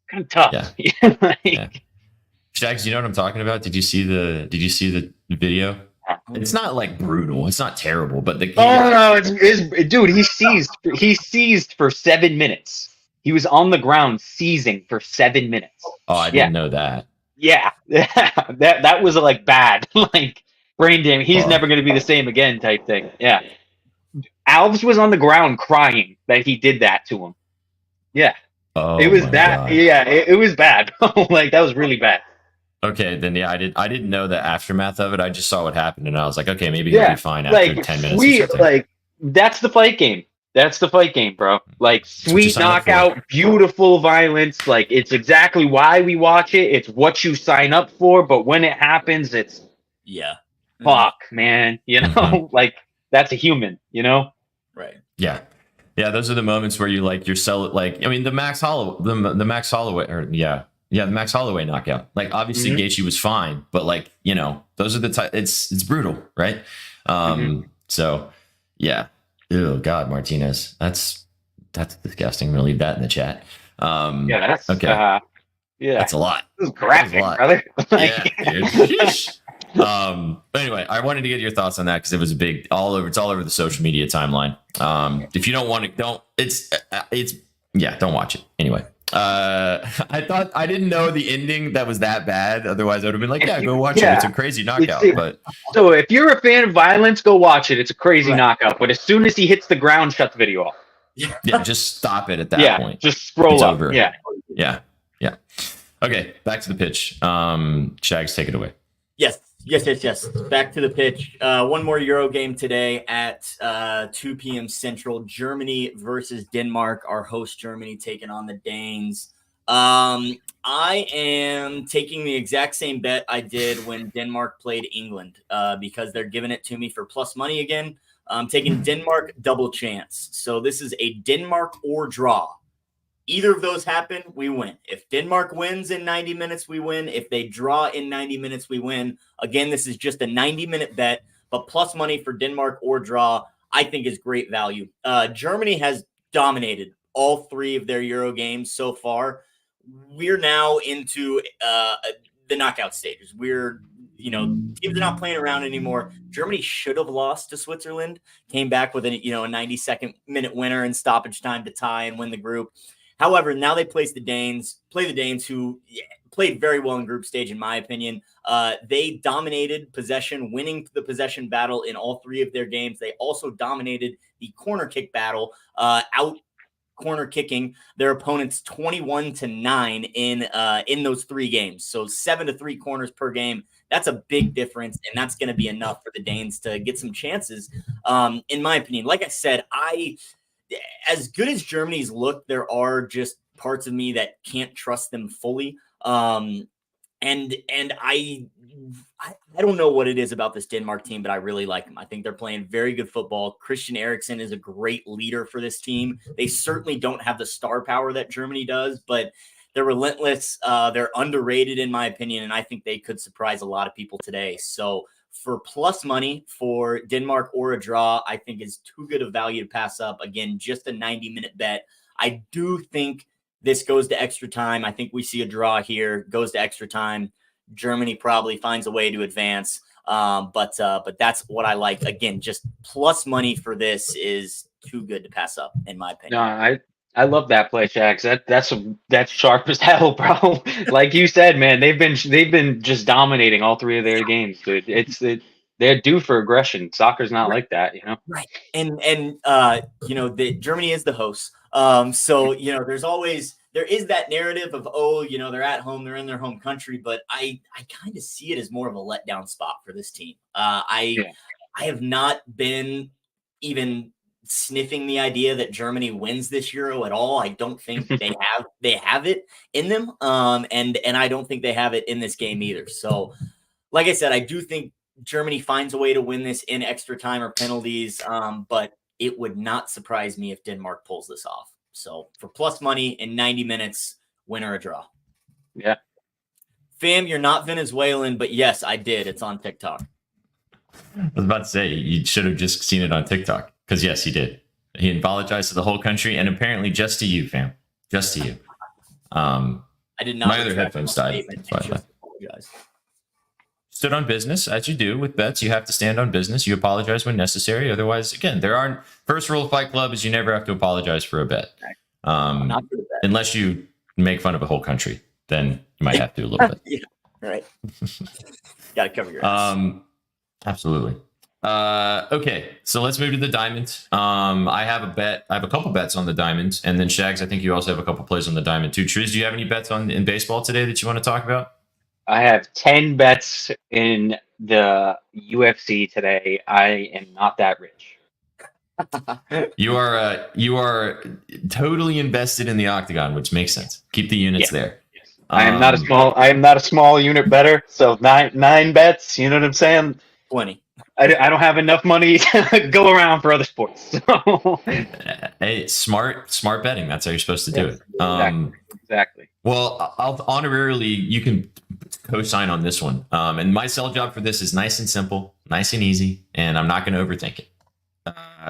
Kind of tough. Yeah. Shags, you know what I'm talking about? Did you see the video? It's not like brutal. It's not terrible, but dude, he seized for 7 minutes. He was on the ground seizing for 7 minutes. Oh, I didn't know that. Yeah. that was like bad. Like brain damage. He's never going to be the same again type thing. Yeah. Alves was on the ground crying that he did that to him. Yeah. Oh, it was bad. God. Yeah, it was bad. Like that was really bad. Okay, then I didn't know the aftermath of it. I just saw what happened, and I was like, okay, maybe he'll be fine after 10 minutes. That's the fight game. That's the fight game, bro. Like sweet knockout, beautiful violence. Like it's exactly why we watch it. It's what you sign up for. But when it happens, it's fuck, man. You know, like that's a human. You know, right? Yeah. Yeah, those are the moments where the Max Holloway, the Max Holloway, the Max Holloway knockout. Like obviously Gaethje was fine, but like, you know, those are the it's brutal, right? So yeah. Oh God, Martinez, that's disgusting. I'm gonna leave that in the chat. That's okay. That's a lot. This is graphic, brother. Yeah, dude. But anyway, I wanted to get your thoughts on that because it was it's all over the social media timeline. If you don't want to, don't watch it. Anyway, I didn't know the ending that was that bad. Otherwise, I would have been like, go watch it. It's a crazy knockout. So if you're a fan of violence, go watch it. It's a crazy knockout. But as soon as he hits the ground, shut the video off. Yeah, just stop it at that point. Just scroll up. Over. Yeah. Okay, back to the pitch. Shags, take it away. Yes. Back to the pitch. One more Euro game today at 2 p.m. Central. Germany versus Denmark. Our host Germany taking on the Danes. I am taking the exact same bet I did when Denmark played England because they're giving it to me for plus money again. I'm taking Denmark double chance. So this is a Denmark or draw. Either of those happen, we win. If Denmark wins in 90 minutes, we win. If they draw in 90 minutes, we win. Again, this is just a 90-minute bet, but plus money for Denmark or draw, I think is great value. Germany has dominated all 3 of their Euro games so far. We're now into the knockout stages. We're teams are not playing around anymore. Germany should have lost to Switzerland, came back with a 92nd minute winner in stoppage time to tie and win the group. However, now they play the Danes, who played very well in group stage, in my opinion. They dominated possession, winning the possession battle in all 3 of their games. They also dominated the corner kick battle, out corner kicking their opponents 21-9 in those 3 games. So 7-3 corners per game. That's a big difference, and that's going to be enough for the Danes to get some chances, in my opinion. Like I said, as good as Germany's look, there are just parts of me that can't trust them fully. And I don't know what it is about this Denmark team, but I really like them. I think they're playing very good football. Christian Eriksen is a great leader for this team. They certainly don't have the star power that Germany does, but they're relentless. They're underrated, in my opinion, and I think they could surprise a lot of people today. So for plus money for Denmark or a draw, I think is too good a value to pass up. Again, just a 90-minute bet. I do think this goes to extra time. I think we see a draw here, goes to extra time. Germany probably finds a way to advance. But that's what I like. Again, just plus money for this is too good to pass up, in my opinion. No, I love that play, Shags. That's sharp as hell, bro. Like you said, man, they've been just dominating all 3 of their games, dude. They're due for aggression. Soccer's not like that, Right. And Germany is the host. So there is that narrative of, they're at home, they're in their home country, but I kind of see it as more of a letdown spot for this team. I have not been even sniffing the idea that Germany wins this Euro at all. I don't think they have it in them. And I don't think they have it in this game either. So like I said, I do think Germany finds a way to win this in extra time or penalties. But it would not surprise me if Denmark pulls this off. So for plus money in 90 minutes, win or a draw. Yeah. Fam, you're not Venezuelan, but yes, I did. It's on TikTok. I was about to say, you should have just seen it on TikTok. Because yes, he did. He apologized to the whole country, and apparently just to you, fam. Just to you. I did not. My other headphones died. Stood on business, as you do with bets. You have to stand on business. You apologize when necessary. Otherwise, again, first rule of Fight Club is you never have to apologize for a bet. Not for the bet. Unless you make fun of a whole country, then you might have to a little bit. Yeah, right. Got to cover your ass. Absolutely. Okay, so let's move to the diamond. I have a bet. I have a couple bets on the diamond, and then Shags, I think you also have a couple plays on the diamond too. Triz, do you have any bets in baseball today that you want to talk about? I have 10 bets in the UFC today. I am not that rich. You are totally invested in the octagon, which makes sense. Keep the units there. Yes. I am not a small unit bettor. So nine bets. You know what I'm saying? 20. I don't have enough money to go around for other sports. So. Hey, smart betting. That's how you're supposed to do it. Exactly. Well, I'll honorarily, you can co-sign on this one. And my sell job for this is nice and simple, nice and easy, and I'm not going to overthink it.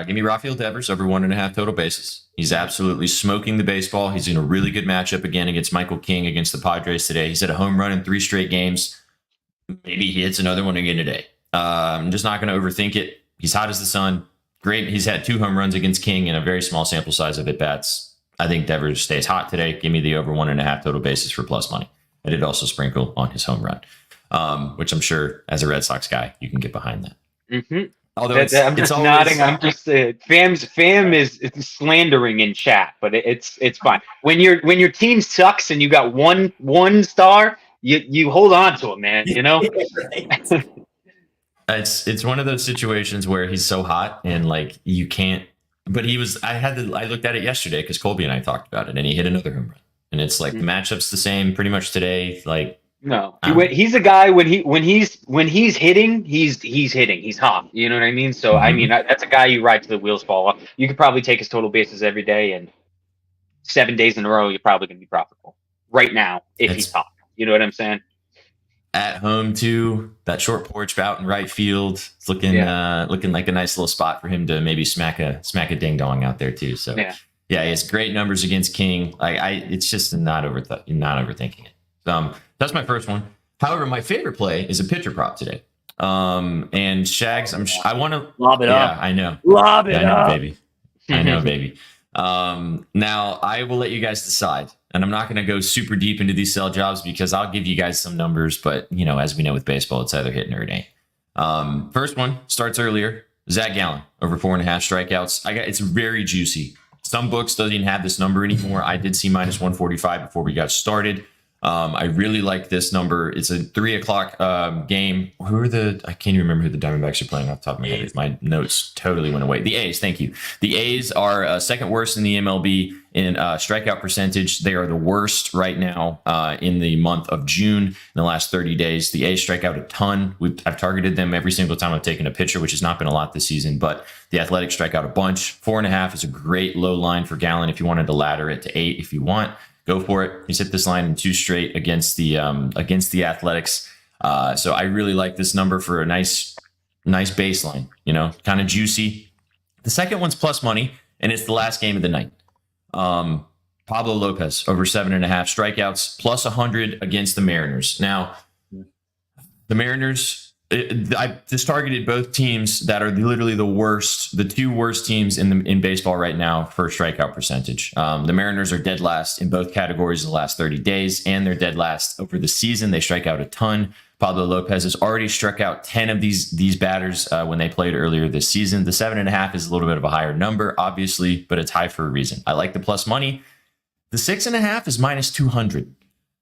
Give me Rafael Devers over 1.5 total bases. He's absolutely smoking the baseball. He's in a really good matchup again against Michael King against the Padres today. He's hit a home run in 3 straight games. Maybe he hits another one again today. I'm just not going to overthink it. He's hot as the sun. Great. He's had 2 home runs against King in a very small sample size of at-bats. I think Devers stays hot today. Give me the over 1.5 total bases for plus money. I did also sprinkle on his home run, which I'm sure as a Red Sox guy, you can get behind that. Mm-hmm. Although I'm just nodding. I'm just fam is slandering in chat, but it's fine. When your team sucks and you got one star, you hold on to it, man. You know. It's one of those situations where he's so hot and like you can't. But I looked at it yesterday because Colby and I talked about it, and he hit another home run. And it's like the matchup's the same pretty much today. Like no, he's a guy when he's hitting, he's hitting. He's hot. You know what I mean? So I mean that's a guy you ride to the wheels fall off. You could probably take his total bases every day, and 7 days in a row, you're probably going to be profitable right now if he's hot. You know what I'm saying? At home too, that short porch out in right field. It's looking like a nice little spot for him to maybe smack a ding dong out there too. So yeah, he has great numbers against King. It's just not overthinking it. That's my first one. However, my favorite play is a pitcher prop today. And Shags, I want to Lob it up. I know. Lob it Yeah, I know, up. baby. I know, baby. Now I will let you guys decide, and I'm not going to go super deep into these sell jobs because I'll give you guys some numbers, but as we know with baseball, it's either hitting or it ain't. First one starts earlier. Zach Gallen over 4.5 strikeouts. It's very juicy. Some books doesn't even have this number anymore. I did see -145 before we got started. I really like this number. It's a 3:00 game. I can't even remember who the Diamondbacks are playing off the top of my head. My notes totally went away. The A's, thank you. The A's are second worst in the MLB in strikeout percentage. They are the worst right now in the month of June in the last 30 days. The A's strike out a ton. I've targeted them every single time I've taken a pitcher, which has not been a lot this season, but the Athletics strike out a bunch. 4.5 is a great low line for Gallen if you wanted to ladder it to 8 if you want. Go for it. He's hit this line in 2 straight against the Athletics. So I really like this number for a nice baseline, kind of juicy. The second one's plus money, and it's the last game of the night. Pablo Lopez over 7.5 strikeouts, plus 100 against the Mariners. Now, the Mariners, I just targeted both teams that are literally the 2 worst teams in baseball right now for strikeout percentage. The Mariners are dead last in both categories in the last 30 days, and they're dead last over the season. They strike out a ton. Pablo Lopez has already struck out 10 of these batters when they played earlier this season. The 7.5 is a little bit of a higher number, obviously, but it's high for a reason. I like the plus money. The 6.5 is -200.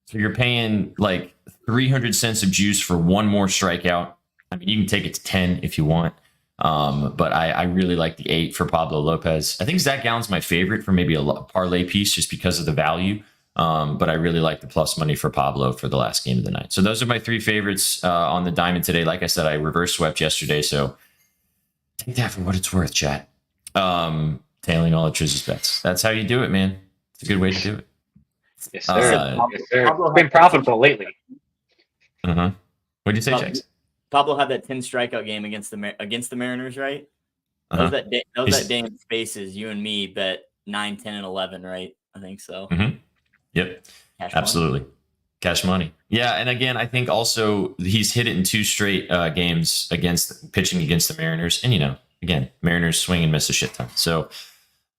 So you're paying like 300 cents of juice for one more strikeout. I mean, you can take it to 10 if you want. But I really like the 8 for Pablo Lopez. I think Zach Gallen's my favorite for maybe a parlay piece just because of the value. But I really like the plus money for Pablo for the last game of the night. So those are my 3 favorites on the diamond today. Like I said, I reverse swept yesterday. So take that for what it's worth, chat. Tailing all of Triz's bets. That's how you do it, man. It's a good way to do it. Yes, sir. Yes, sir. It's been profitable lately. What did you say, Jax? Pablo had that 10 strikeout game against the Mariners, right? That was that day in Spaces. You and me bet 9, 10, and 11, right? I think so. Yep. Absolutely. Cash money. Yeah. And again, I think also he's hit it in 2 straight games pitching against the Mariners. And, again, Mariners swing and miss a shit ton. So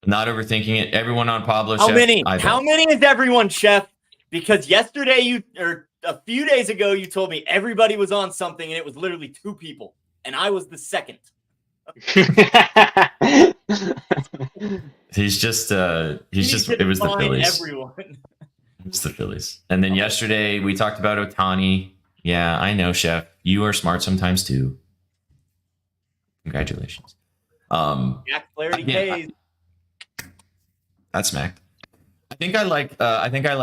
not overthinking it. Everyone on Pablo. How Chef, many? How many is everyone, Chef? Because yesterday a few days ago, you told me everybody was on something and it was literally 2 people. And I was the second. It was the Phillies. Everyone. It was the Phillies. And then yesterday we talked about Ohtani. Yeah, I know, Chef. You are smart sometimes too. Congratulations. Jack Flaherty pays. That's smacked. I think I like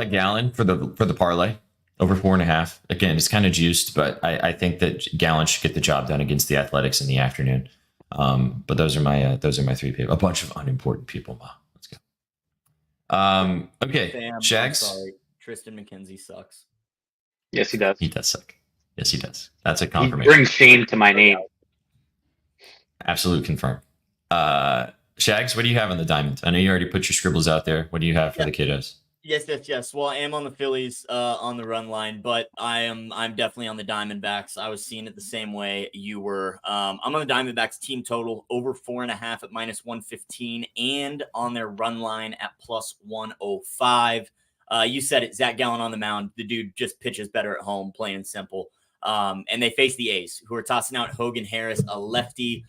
Gallen for the parlay over 4.5. Again, it's kind of juiced, but I think that Gallen should get the job done against the Athletics in the afternoon. But those are my 3 people. A bunch of unimportant people. Ma. Let's go. Okay, Sam, Shags. sorry. Tristan McKenzie sucks. Yes, he does. He does suck. Yes, he does. That's a He confirmation. brings shame to my name. Absolute confirm. Shags, what do you have on the diamond? I know you already put your scribbles out there. What do you have for the kiddos? Yes. Well, I am on the Phillies on the run line, but I'm definitely on the Diamondbacks. I was seeing it the same way you were. I'm on the Diamondbacks team total over 4.5 at -115 and on their run line at +105. You said it, Zach Gallen on the mound. The dude just pitches better at home, plain and simple. And they face the A's, who are tossing out Hogan Harris, a lefty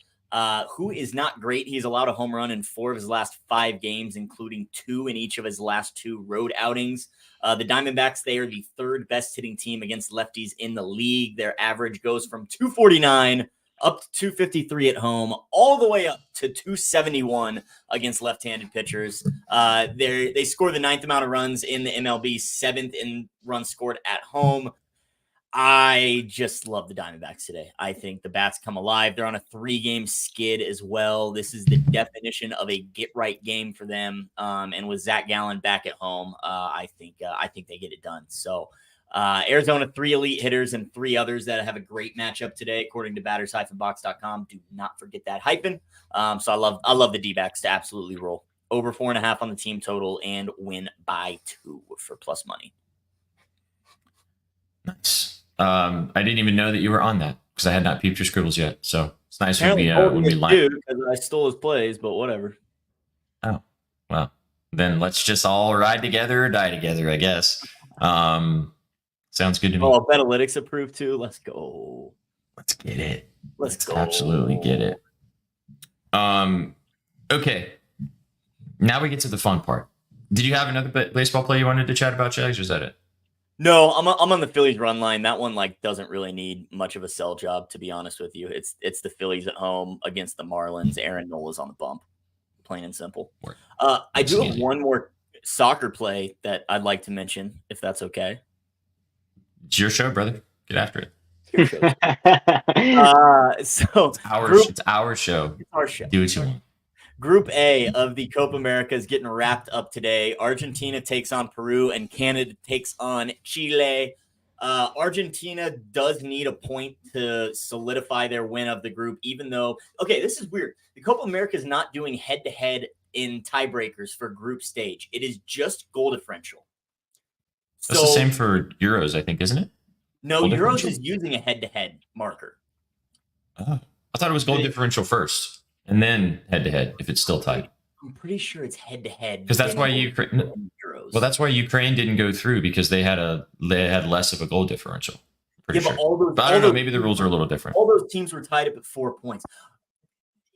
who is not great. He's allowed a home run in 4 of his last 5 games, including 2 in each of his last 2 road outings. The Diamondbacks, they are the 3rd best hitting team against lefties in the league. Their average goes from 249 up to 253 at home, all the way up to 271 against left-handed pitchers. They score the 9th amount of runs in the MLB, 7th in runs scored at home. I just love the Diamondbacks today. I think the bats come alive. They're on a 3-game skid as well. This is the definition of a get-right game for them. And with Zach Gallen back at home, I think they get it done. So Arizona, 3 elite hitters and 3 others that have a great matchup today, according to batters-box.com. Do not forget that hyping. So I love the D-backs to absolutely roll. Over 4.5 on the team total and win by 2 for plus money. Nice. I didn't even know that you were on that because I had not peeped your scribbles yet. So it's nice when Apparently we line. because I stole his plays, but whatever. Oh, well, then let's just all ride together or die together, I guess. Sounds good to me. Oh, Betalytics approved too. Let's go. Let's get it. Let's go. Absolutely get it. Okay. Now we get to the fun part. Did you have another baseball play you wanted to chat about, Jags, or is that it? No, I'm on the Phillies run line. That one doesn't really need much of a sell job, to be honest with you. It's the Phillies at home against the Marlins. Aaron Nola's on the bump, plain and simple. I do have one more soccer play that I'd like to mention, if that's okay. It's your show, brother. Get after it. So it's our show. It's our show. Do what you want. Group A of the Copa America is getting wrapped up today. Argentina takes on Peru and Canada takes on Chile. Argentina does need a point to solidify their win of the group, even though, okay, this is weird. The Copa America is not doing head-to-head in tiebreakers for group stage. It is just goal differential. That's the same for Euros, I think, isn't it? No, Euros is using a head-to-head marker. Oh, I thought it was goal differential first. And then head-to-head, if it's still tied. I'm pretty sure it's head-to-head. Because that's why Ukraine. Well, that's why Ukraine didn't go through because they had less of a goal differential. Pretty sure. But I don't know. Maybe the rules are a little different. All those teams were tied up at 4 points.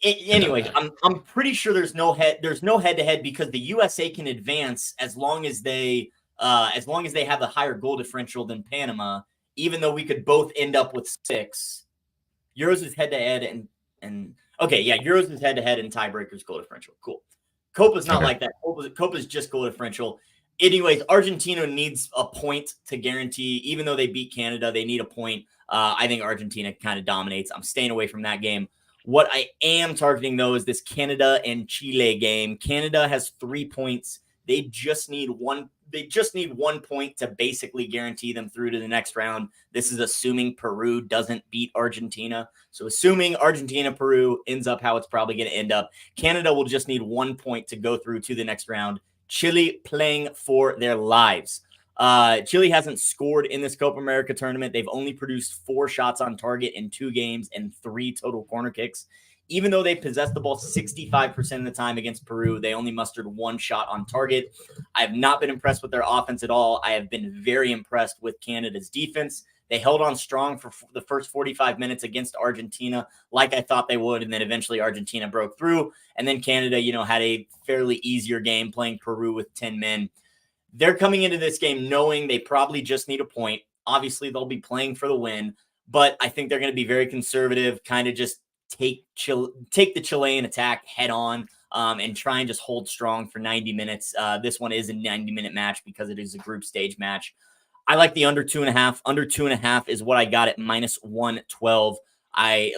Anyway, I'm pretty sure there's no head-to-head because the USA can advance as long as they have a higher goal differential than Panama. Even though we could both end up with 6, Euros is head-to-head and. Okay, yeah, Euros is head-to-head and tiebreakers goal differential. Cool. Copa's not like that. Copa's just goal differential. Anyways, Argentina needs a point to guarantee. Even though they beat Canada, they need a point. I think Argentina kind of dominates. I'm staying away from that game. What I am targeting, though, is this Canada and Chile game. Canada has 3 points. They just need one. They just need 1 point to basically guarantee them through to the next round. This is assuming Peru doesn't beat Argentina. So assuming Argentina-Peru ends up how it's probably going to end up, Canada will just need 1 point to go through to the next round. Chile playing for their lives. Chile hasn't scored in this Copa America tournament. They've only produced 4 shots on target in 2 games and 3 total corner kicks. Even though they possessed the ball 65% of the time against Peru, they only mustered 1 shot on target. I have not been impressed with their offense at all. I have been very impressed with Canada's defense. They held on strong for the first 45 minutes against Argentina, like I thought they would, and then eventually Argentina broke through. And then Canada, had a fairly easier game playing Peru with 10 men. They're coming into this game knowing they probably just need a point. Obviously, they'll be playing for the win, but I think they're going to be very conservative, kind of just take the Chilean attack head on and try and just hold strong for 90 minutes. This one is a 90-minute match because it is a group stage match. I like the under 2.5. Under 2.5 is what I got at -112.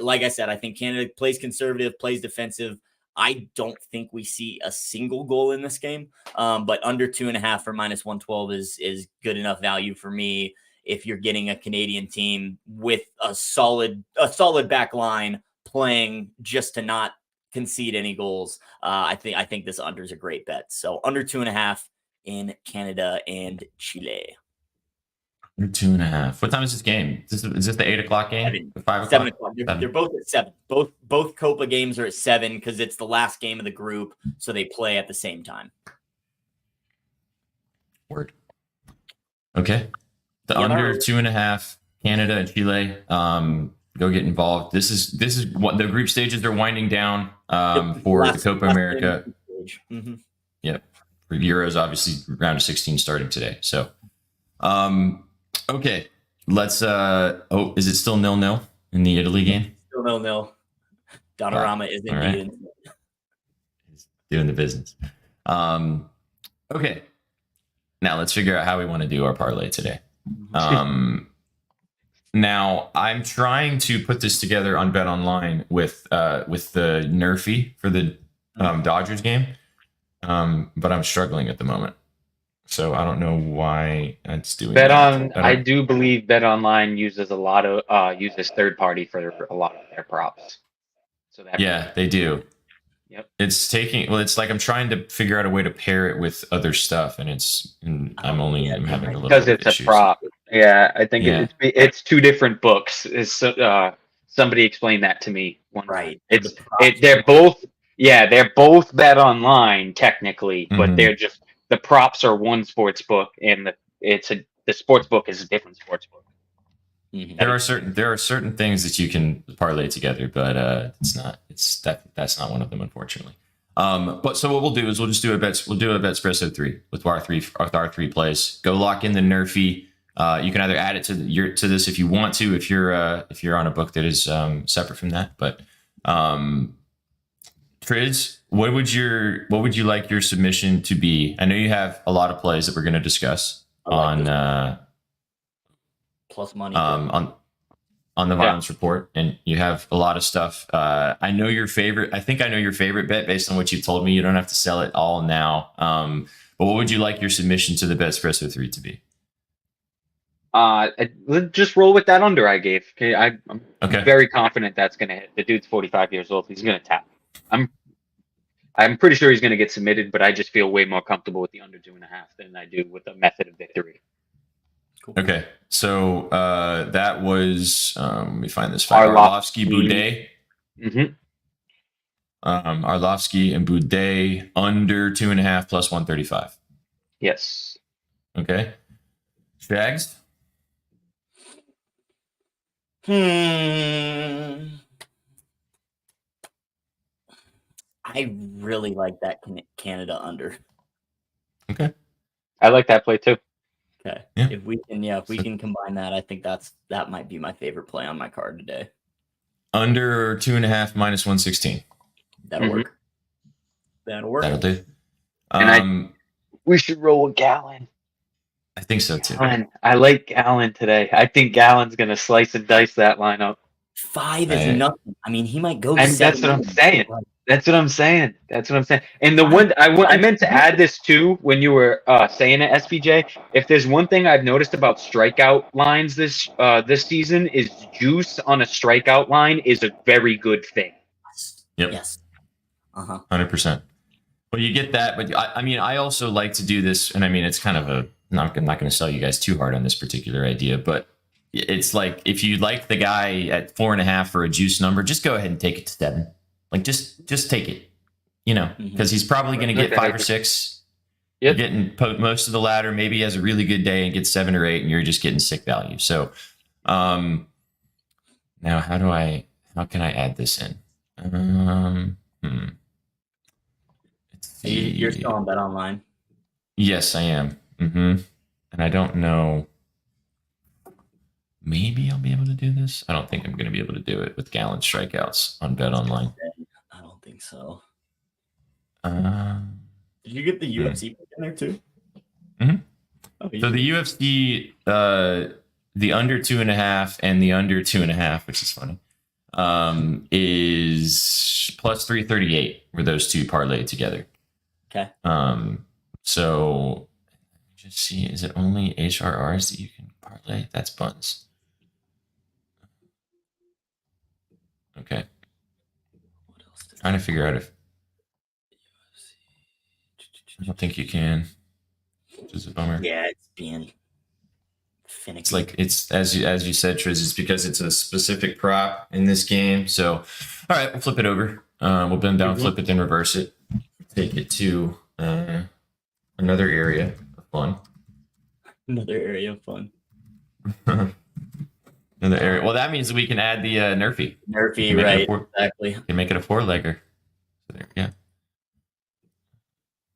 Like I said, I think Canada plays conservative, plays defensive. I don't think we see a single goal in this game, but under 2.5 for -112 is good enough value for me. If you're getting a Canadian team with a solid back line playing just to not concede any goals, I think this under is a great bet. So under 2.5 in Canada and Chile. 2.5. What time is this game? Is this the 8 o'clock game? The 5 o'clock? 7 o'clock. They're both at 7. Both Copa games are at 7 because it's the last game of the group, so they play at the same time. Word. Okay. The under 2.5, Canada and Chile. Go get involved. This is what the group stages are winding down for the Copa America. Mm-hmm. Yep. For Euros, obviously, round of 16 starting today. So, okay. Let's. Is it still 0-0 in the Italy game? Still 0-0. Donnarumma is indeed He's doing the business. Okay. Now let's figure out how we want to do our parlay today. Now I'm trying to put this together on BetOnline with the Nerfy for the Dodgers game, but I'm struggling at the moment, so I don't know why it's doing. I do believe BetOnline uses a lot of uses third party for a lot of their props. So that they do. It's taking. Well, it's like I'm trying to figure out a way to pair it with other stuff, and I'm having a little Because bit of it's a issues. prop. Yeah, I think Yeah. it's two different books. Somebody explained that to me one time. Right. They're both they're both bet online technically, but Mhm. they're just the props are one sports book and the sports book is a different sports book. Mhm. There are certain things that you can parlay together, but that's not one of them, unfortunately. But so what we'll do is we'll do a BetSpresso 3 with our three plays. Go lock in the Nerfy. You can either add it to this if you want to, if you're on a book that is separate from that. But Triz, what would you like your submission to be? I know you have a lot of plays that we're going to discuss on plus money on the violence report, and you have a lot of stuff. I know your favorite. I think I know your favorite bet based on what you told me. You don't have to sell it all now. But what would you like your submission to the BetSpresso 3 to be? Let's just roll with that under I gave. Okay, I'm Okay. very confident that's gonna hit. The dude's 45 years old. He's gonna tap. I'm pretty sure he's gonna get submitted, but I just feel way more comfortable with the under 2.5 than I do with the method of victory. Cool. Okay, so that was let me find this fight. Arlovsky Boudet. Mm-hmm. Arlovsky and Boudet under 2.5 plus 135. Yes. Okay. Shags. I really like that Canada under. Okay. I like that play too. Okay. Yeah. If we can combine that, I think that might be my favorite play on my card today. Under 2.5 minus 116. That'll work. That'll work. That'll do. We should roll with Gallon. I think so too. I like Gallon today. I think Gallon's gonna slice and dice that lineup. 5 is nothing. I mean, he might go. And that's what I'm saying. That's what I'm saying. And the one I meant to add this too when you were saying it, SPJ. If there's one thing I've noticed about strikeout lines this season is juice on a strikeout line is a very good thing. Yep. Yes. 100%. Well, you get that, but I mean, I also like to do this, and I mean, it's kind of I'm not going to sell you guys too hard on this particular idea, but it's like if you like the guy at 4.5 for a juice number, just go ahead and take it to 7. Like just take it, because he's probably going to get 5 or 6. You're getting most of the ladder. Maybe he has a really good day and gets 7 or 8, and you're just getting sick value. So, now how can I add this in? Let's see. You're still on BetOnline. Yes, I am. And I don't know. Maybe I'll be able to do this. I don't think I'm going to be able to do it with Gallon strikeouts on BetOnline. I don't think so. Did you get the UFC in there too? So the UFC, the under 2.5 and the under 2.5, which is funny, is plus 338. Were those two parlayed together? Okay. So just see, is it only HRRs that you can parlay? That's buns. Okay. What else? Trying to figure out if I don't think you can, which is a bummer. Yeah, it's being finicky. It's like it's as you said, Triz. It's because it's a specific prop in this game. So, all right, we'll flip it over. We'll bend down, flip it, then reverse it. Take it to another area of fun. Another area of fun. Another area. Well, that means that we can add the Nerfy. Nerfy, right? Exactly. You can make it a 4-legger. So there, yeah.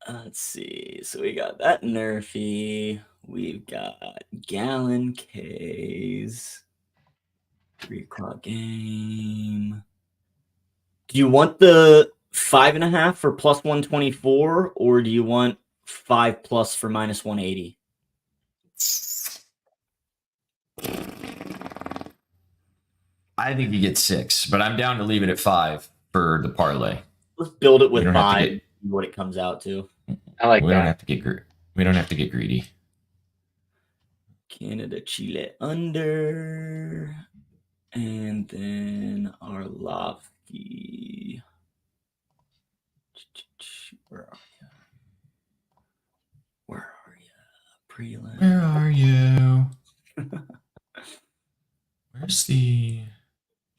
Let's see. So we got that Nerfy. We've got Gallon K's. 3:00 game. Do you want the 5.5 for plus 124, or do you want 5 plus for minus 180? I think you get 6, but I'm down to leave it at 5 for the parlay. Let's build it with 5. See what it comes out to. I like we that. We don't have to get greedy. Canada, Chile under, and then Arlovsky. Where are you? Where are you? Prelim. Where are you? Where's the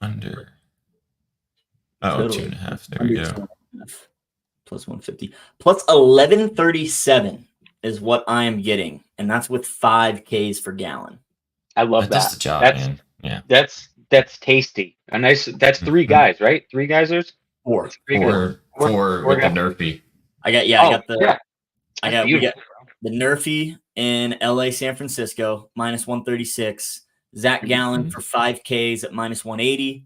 under? Oh, Totally. 2.5. There we go. 2.5 plus 150 plus 1137 is what I am getting, and that's with 5 Ks per gallon. I love That does that. the job, That's man. Yeah. that's tasty. A nice. That's 3 guys, right? 3 geysers. 4. That's pretty good. Four with the guys. Nerfy. I got Oh, I got the yeah. I That's got we got beautiful, bro. the Nerfy in LA, San Francisco, minus 136. Zach Gallen for 5Ks at minus 180.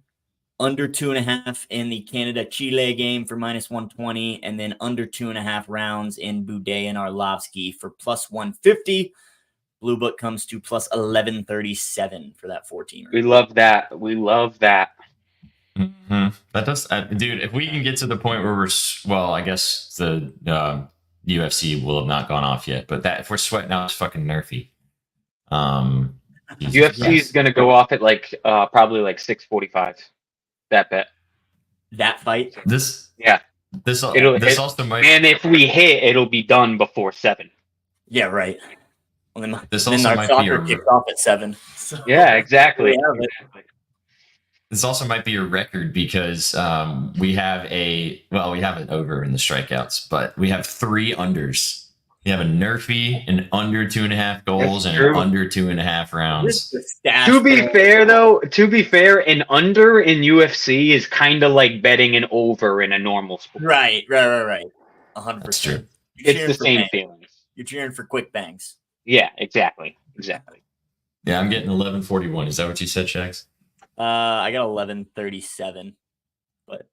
Under 2.5 in the Canada Chile game for minus 120. And then under 2.5 rounds in Boudet and Arlovsky for plus 150. Blue Book comes to plus 1137 for that 14. We love that. We love that. Mm-hmm. That does, dude. If we can get to the point where well, I guess the UFC will have not gone off yet, but that if we're sweating out, it's fucking Nerfy. UFC is gonna go off at like probably like 6:45. That bet. That fight? This It'll also might. And if we hit, it'll be done before 7. Yeah, right. Well, then, This then also our might be soccer a- kicks off at 7. So. Yeah, exactly. Yeah, This also might be a record because we have an over in the strikeouts, but we have 3 unders. We have a Nerfy, an under 2.5 goals, That's and true. an under 2.5 rounds. To be fair, an under in UFC is kind of like betting an over in a normal sport. Right. 100%. That's true. You're It's cheering the for same bangs. feelings. You're cheering for quick bangs. Yeah, exactly. Yeah, I'm getting 1141. Is that what you said, Shax? I got 1137. But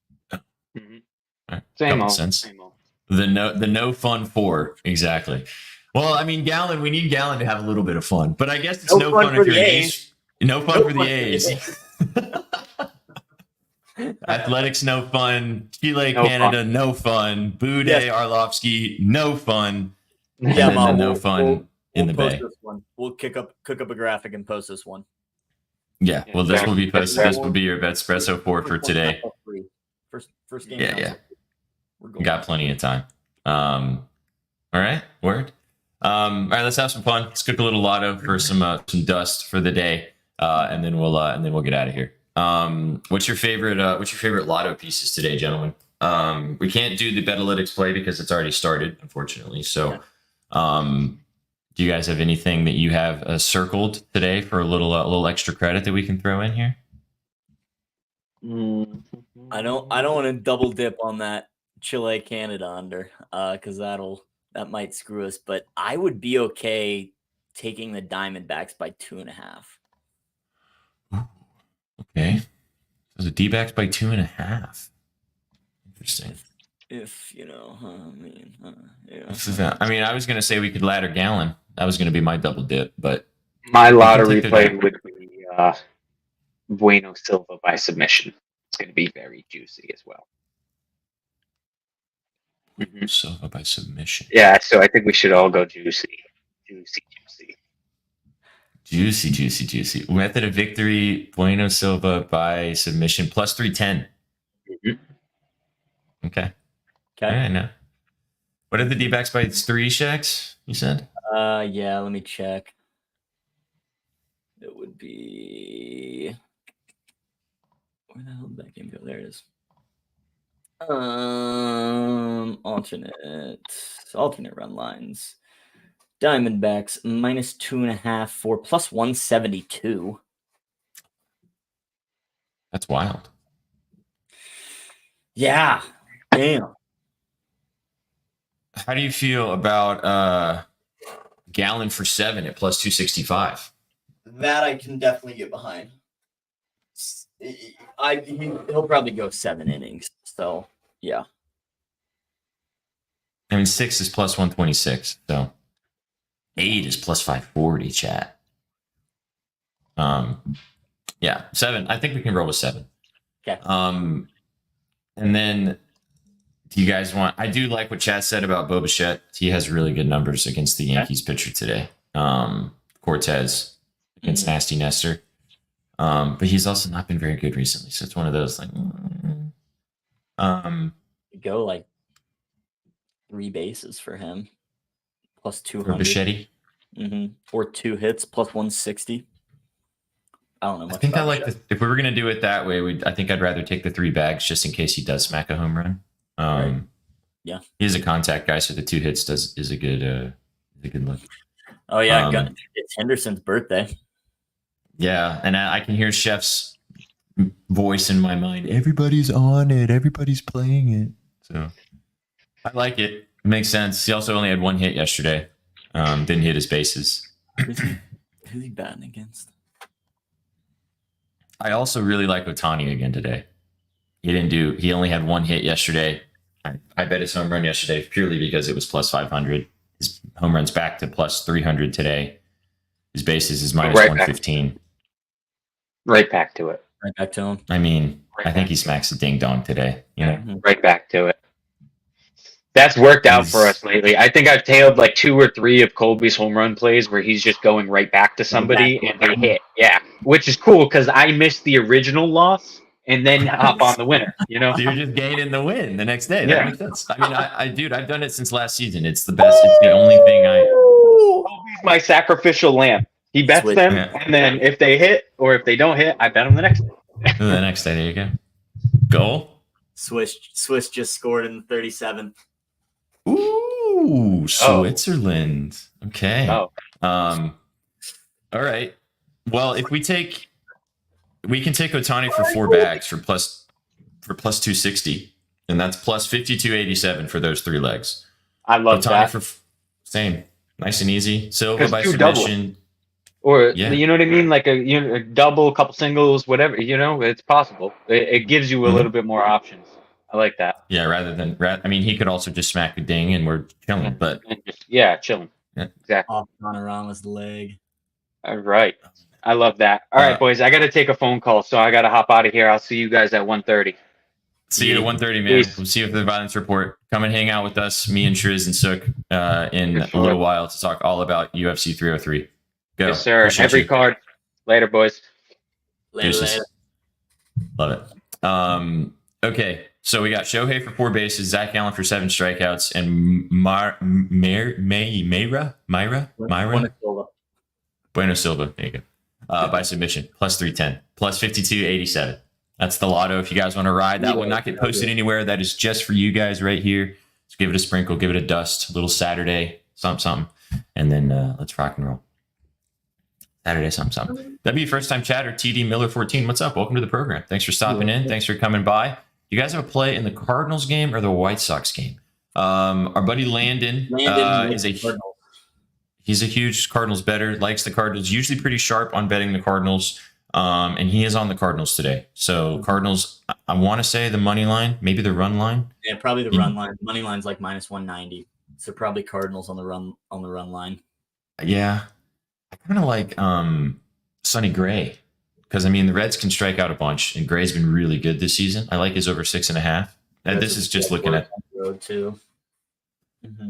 Mhm. All right. Same Common old. sense. Same old. The no fun 4 exactly. Well, I mean, Gallon. We need Gallon to have a little bit of fun, but I guess it's no fun if you're an A's. No fun for the A's. Athletics, no fun. Chile, No Canada, fun. no fun. Boudet, Yes. Arlovsky, no fun. And yeah, then Mom, the no fun in the post Bay. this one. We'll cook up a graphic and post this one. Yeah, well, this will be posted. Yeah. This will be your BetSpresso 4 for today. First game. Yeah, console. We're We going. got plenty of time. All right, word. All right, let's have some fun. Let's cook a little lotto for some dust for the day, and then we'll get out of here. What's your favorite lotto pieces today, gentlemen? We can't do the Betalytics play because it's already started, unfortunately. So, do you guys have anything that you have circled today for a little extra credit that we can throw in here? I don't want to double dip on that Chile Canada under because that might screw us. But I would be okay taking the Diamondbacks by 2.5. Okay, so the D-backs by 2.5. Interesting. If you know, yeah. I mean, I was gonna say we could ladder Gallon. That was gonna be my double dip, but My lottery take the- play would be Bueno Silva by submission. It's going to be very juicy as well. Mhm. Silva by submission. Yeah, so I think we should all go juicy. Juicy. Method of victory: Bueno Silva by submission plus 310. Mhm. Okay. Okay. All right, now. What are the D-backs by 3, Shax? You said. Yeah. Let me check. It would be. Where the hell did that game go? There it is. Alternate run lines. Diamondbacks minus 2.5 for plus 172. That's wild. Yeah. Damn. How do you feel about Gallon for 7 at plus 265? That I can definitely get behind. He'll probably go 7 innings. So yeah. I mean, 6 is plus 126, so 8 is plus 540. Chat. Yeah, 7. I think we can roll with 7. Okay. And then, do you guys want? I do like what Chad said about Bo Bichette. He has really good numbers against the Yankees pitcher today. Cortez against Nasty Nestor. But he's also not been very good recently, so it's one of those like. Go like 3 bases for him, plus For 200. Bichetti. Or 2 hits, plus 160. I don't know I much think I about like Bichetti. if we were gonna do it that way, I think I'd rather take the 3 bags just in case he does smack a home run. Right. Yeah. He's a contact guy, so the 2 hits is a good look. Oh yeah, it's Henderson's birthday. Yeah, and I can hear Chef's voice in my mind. Everybody's on it. Everybody's playing it. So I like it. It makes sense. He also only had 1 hit yesterday. Didn't hit his bases. Who's he batting against? I also really like Otani again today. He only had 1 hit yesterday. I bet his home run yesterday purely because it was plus 500. His home run's back to plus 300 today. His bases is minus Right 115. Right back to it. Right back to him. I mean, I think he smacks a ding dong today. You know, Right back to it. That's worked out for us lately. I think I've tailed like 2 or 3 of Colby's home run plays where he's just going right back to somebody and they hit. Yeah, which is cool because I missed the original loss and then hop on the winner. You know, so you're just gaining the win the next day. Yeah. That makes sense. I mean, dude, I've done it since last season. It's the best. It's the only thing Colby's my sacrificial lamb. He bets Sweet. them, Yeah. and then if they hit or if they don't hit, I bet them the next day. The next day, there you go. Goal. Swiss just scored in the 37th. Ooh, Switzerland. Okay. Oh, All right. Well, if we can take Otani for 4 bags for plus 260, and that's plus 5287 for those 3 legs. I love Otani that. for same, nice and easy. Silva 'Cause by 2 double. submission. Or Yeah. you know what I mean, like a double, a couple singles, whatever. You know, it's possible. It gives you a little bit more options. I like that. Yeah, I mean, he could also just smack a ding and we're chilling, but And just, chilling. Yeah. Exactly. Off Panorama's leg. All right. I love that. All right, boys. I got to take a phone call, so I got to hop out of here. I'll see you guys at 1:30. see you at 1:30, man. Peace. We'll see you for the violence report. Come and hang out with us, me and Triz and Sook, in For sure. a little while to talk all about UFC 303. Go. Yes, sir. Appreciate Every you. card. Later, boys. Deuces. Love it. Okay, so we got Shohei for 4 bases, Zach Allen for 7 strikeouts, and Myra Bueno Silva. There you go. By submission, plus 310, plus 5287. That's the lotto. If you guys want to ride, that will not get posted anywhere. That is just for you guys right here. So give it a sprinkle, give it a dust, a little Saturday, something, and then let's rock and roll. Saturday, something. That'd be your first time chatter. TD Miller 14. What's up? Welcome to the program. Thanks for stopping in. Thanks for coming by. You guys have a play in the Cardinals game or the White Sox game? Our buddy Landon is he's a huge Cardinals bettor. Likes the Cardinals. Usually pretty sharp on betting the Cardinals. And he is on the Cardinals today. So Cardinals, I want to say the money line, maybe the run line. Yeah, probably the run line. Money line's like minus 190. So probably Cardinals on the run line. Yeah. I kind of like Sonny Gray because, I mean, the Reds can strike out a bunch, and Gray's been really good this season. I like his over 6.5. And this is just looking at road too.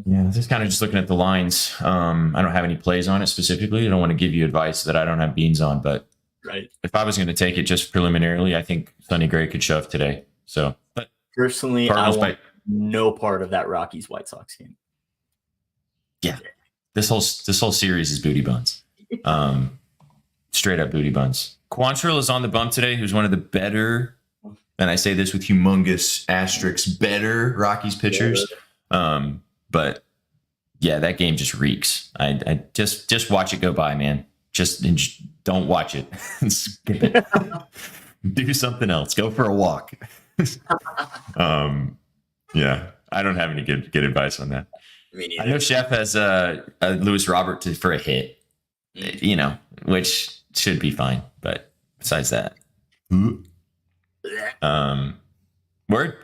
Yeah, this is kind of just looking at the lines. I don't have any plays on it specifically. I don't want to give you advice that I don't have beans on, but Right. if I was going to take it just preliminarily, I think Sonny Gray could shove today. So, but Personally, Cardinals I want no part of that Rockies White Sox game. yeah, this whole series is booty buns. Straight up booty buns. Quantrill is on the bump today, who's one of the better, and I say this with humongous asterisks, better Rockies pitchers. But yeah, that game just reeks. I just watch it go by, man. Just don't watch it. Skip it. Do something else. Go for a walk. Yeah, I don't have any good advice on that. I know Chef has Lewis Robert for a hit, you know, which should be fine. But besides that, word.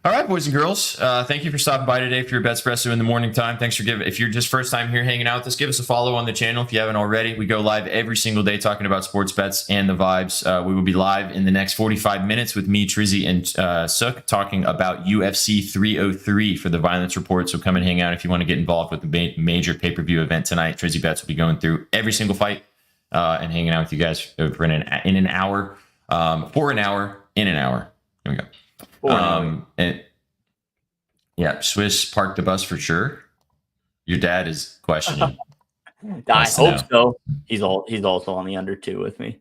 All right, boys and girls. Thank you for stopping by today for your BetSpresso in the morning time. Thanks for giving. If you're just first time here hanging out with us, give us a follow on the channel if you haven't already. We go live every single day talking about sports bets and the vibes. We will be live in the next 45 minutes with me, Trizzy, and Sook talking about UFC 303 for the Violence Report. So come and hang out if you want to get involved with the major pay-per-view event tonight. Trizzy Bets will be going through every single fight and hanging out with you guys for in an hour, for an hour, in an hour. Here we go. And Yeah, Swiss parked the bus for sure. Your dad is questioning. I Wants to hope know. so. He's also on the under 2 with me.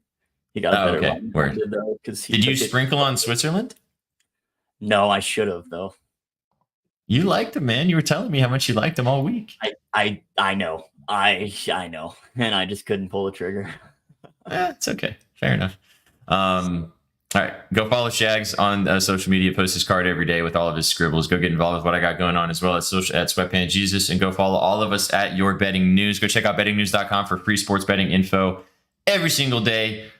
He got a better okay. line Word. though, because Did you sprinkle on Switzerland? No, I should have though. You liked him, man. You were telling me how much you liked him all week. I know. I know. And I just couldn't pull the trigger. It's okay. Fair enough. All right. Go follow Shags on social media. Post his card every day with all of his scribbles. Go get involved with what I got going on as well as social at Sweatpants Jesus. And go follow all of us at Your Betting News. Go check out bettingnews.com for free sports betting info every single day.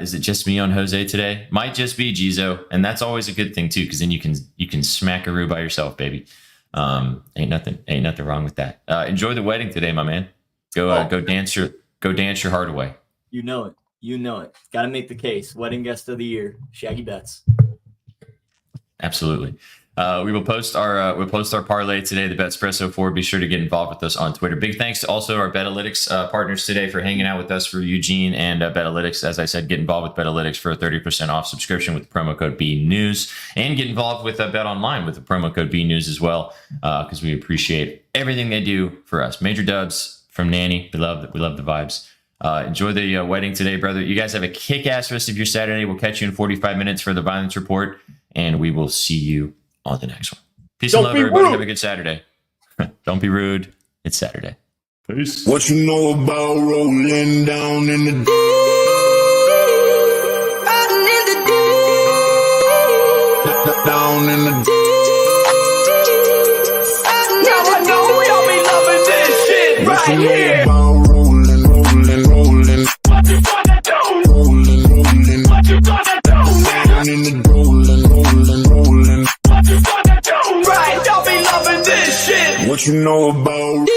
Is it just me on Jose today? Might just be Gizo. And that's always a good thing too, because then you can smackaroo by yourself, baby. Ain't nothing wrong with that. Enjoy the wedding today, my man. Go dance your heart away. You know it. Got to make the case. Wedding guest of the year, Shaggy Betts. Absolutely. We will post our parlay today, the BetSpresso 4. Be sure to get involved with us on Twitter. Big thanks to also our BetOlytics partners today for hanging out with us, for Eugene and BetOlytics. As I said, get involved with BetOlytics for a 30% off subscription with the promo code BNews, and get involved with BetOnline with the promo code BNews as well, because we appreciate everything they do for us. Major dubs from Nanny. We love the vibes. Enjoy the wedding today, brother. You guys have a kick-ass rest of your Saturday. We'll catch you in 45 minutes for the Violence Report, and we will see you on the next one. Peace and love, everybody. Have a good Saturday. Don't be rude. It's Saturday. Peace. What you know about rolling down in the deep? Down in the deep. Now I know y'all be loving this shit right here. Rolling. What you gonna do? Rolling. What you gonna do now? Down in the rolling. What you gonna do? Right, y'all be loving this shit. What you know about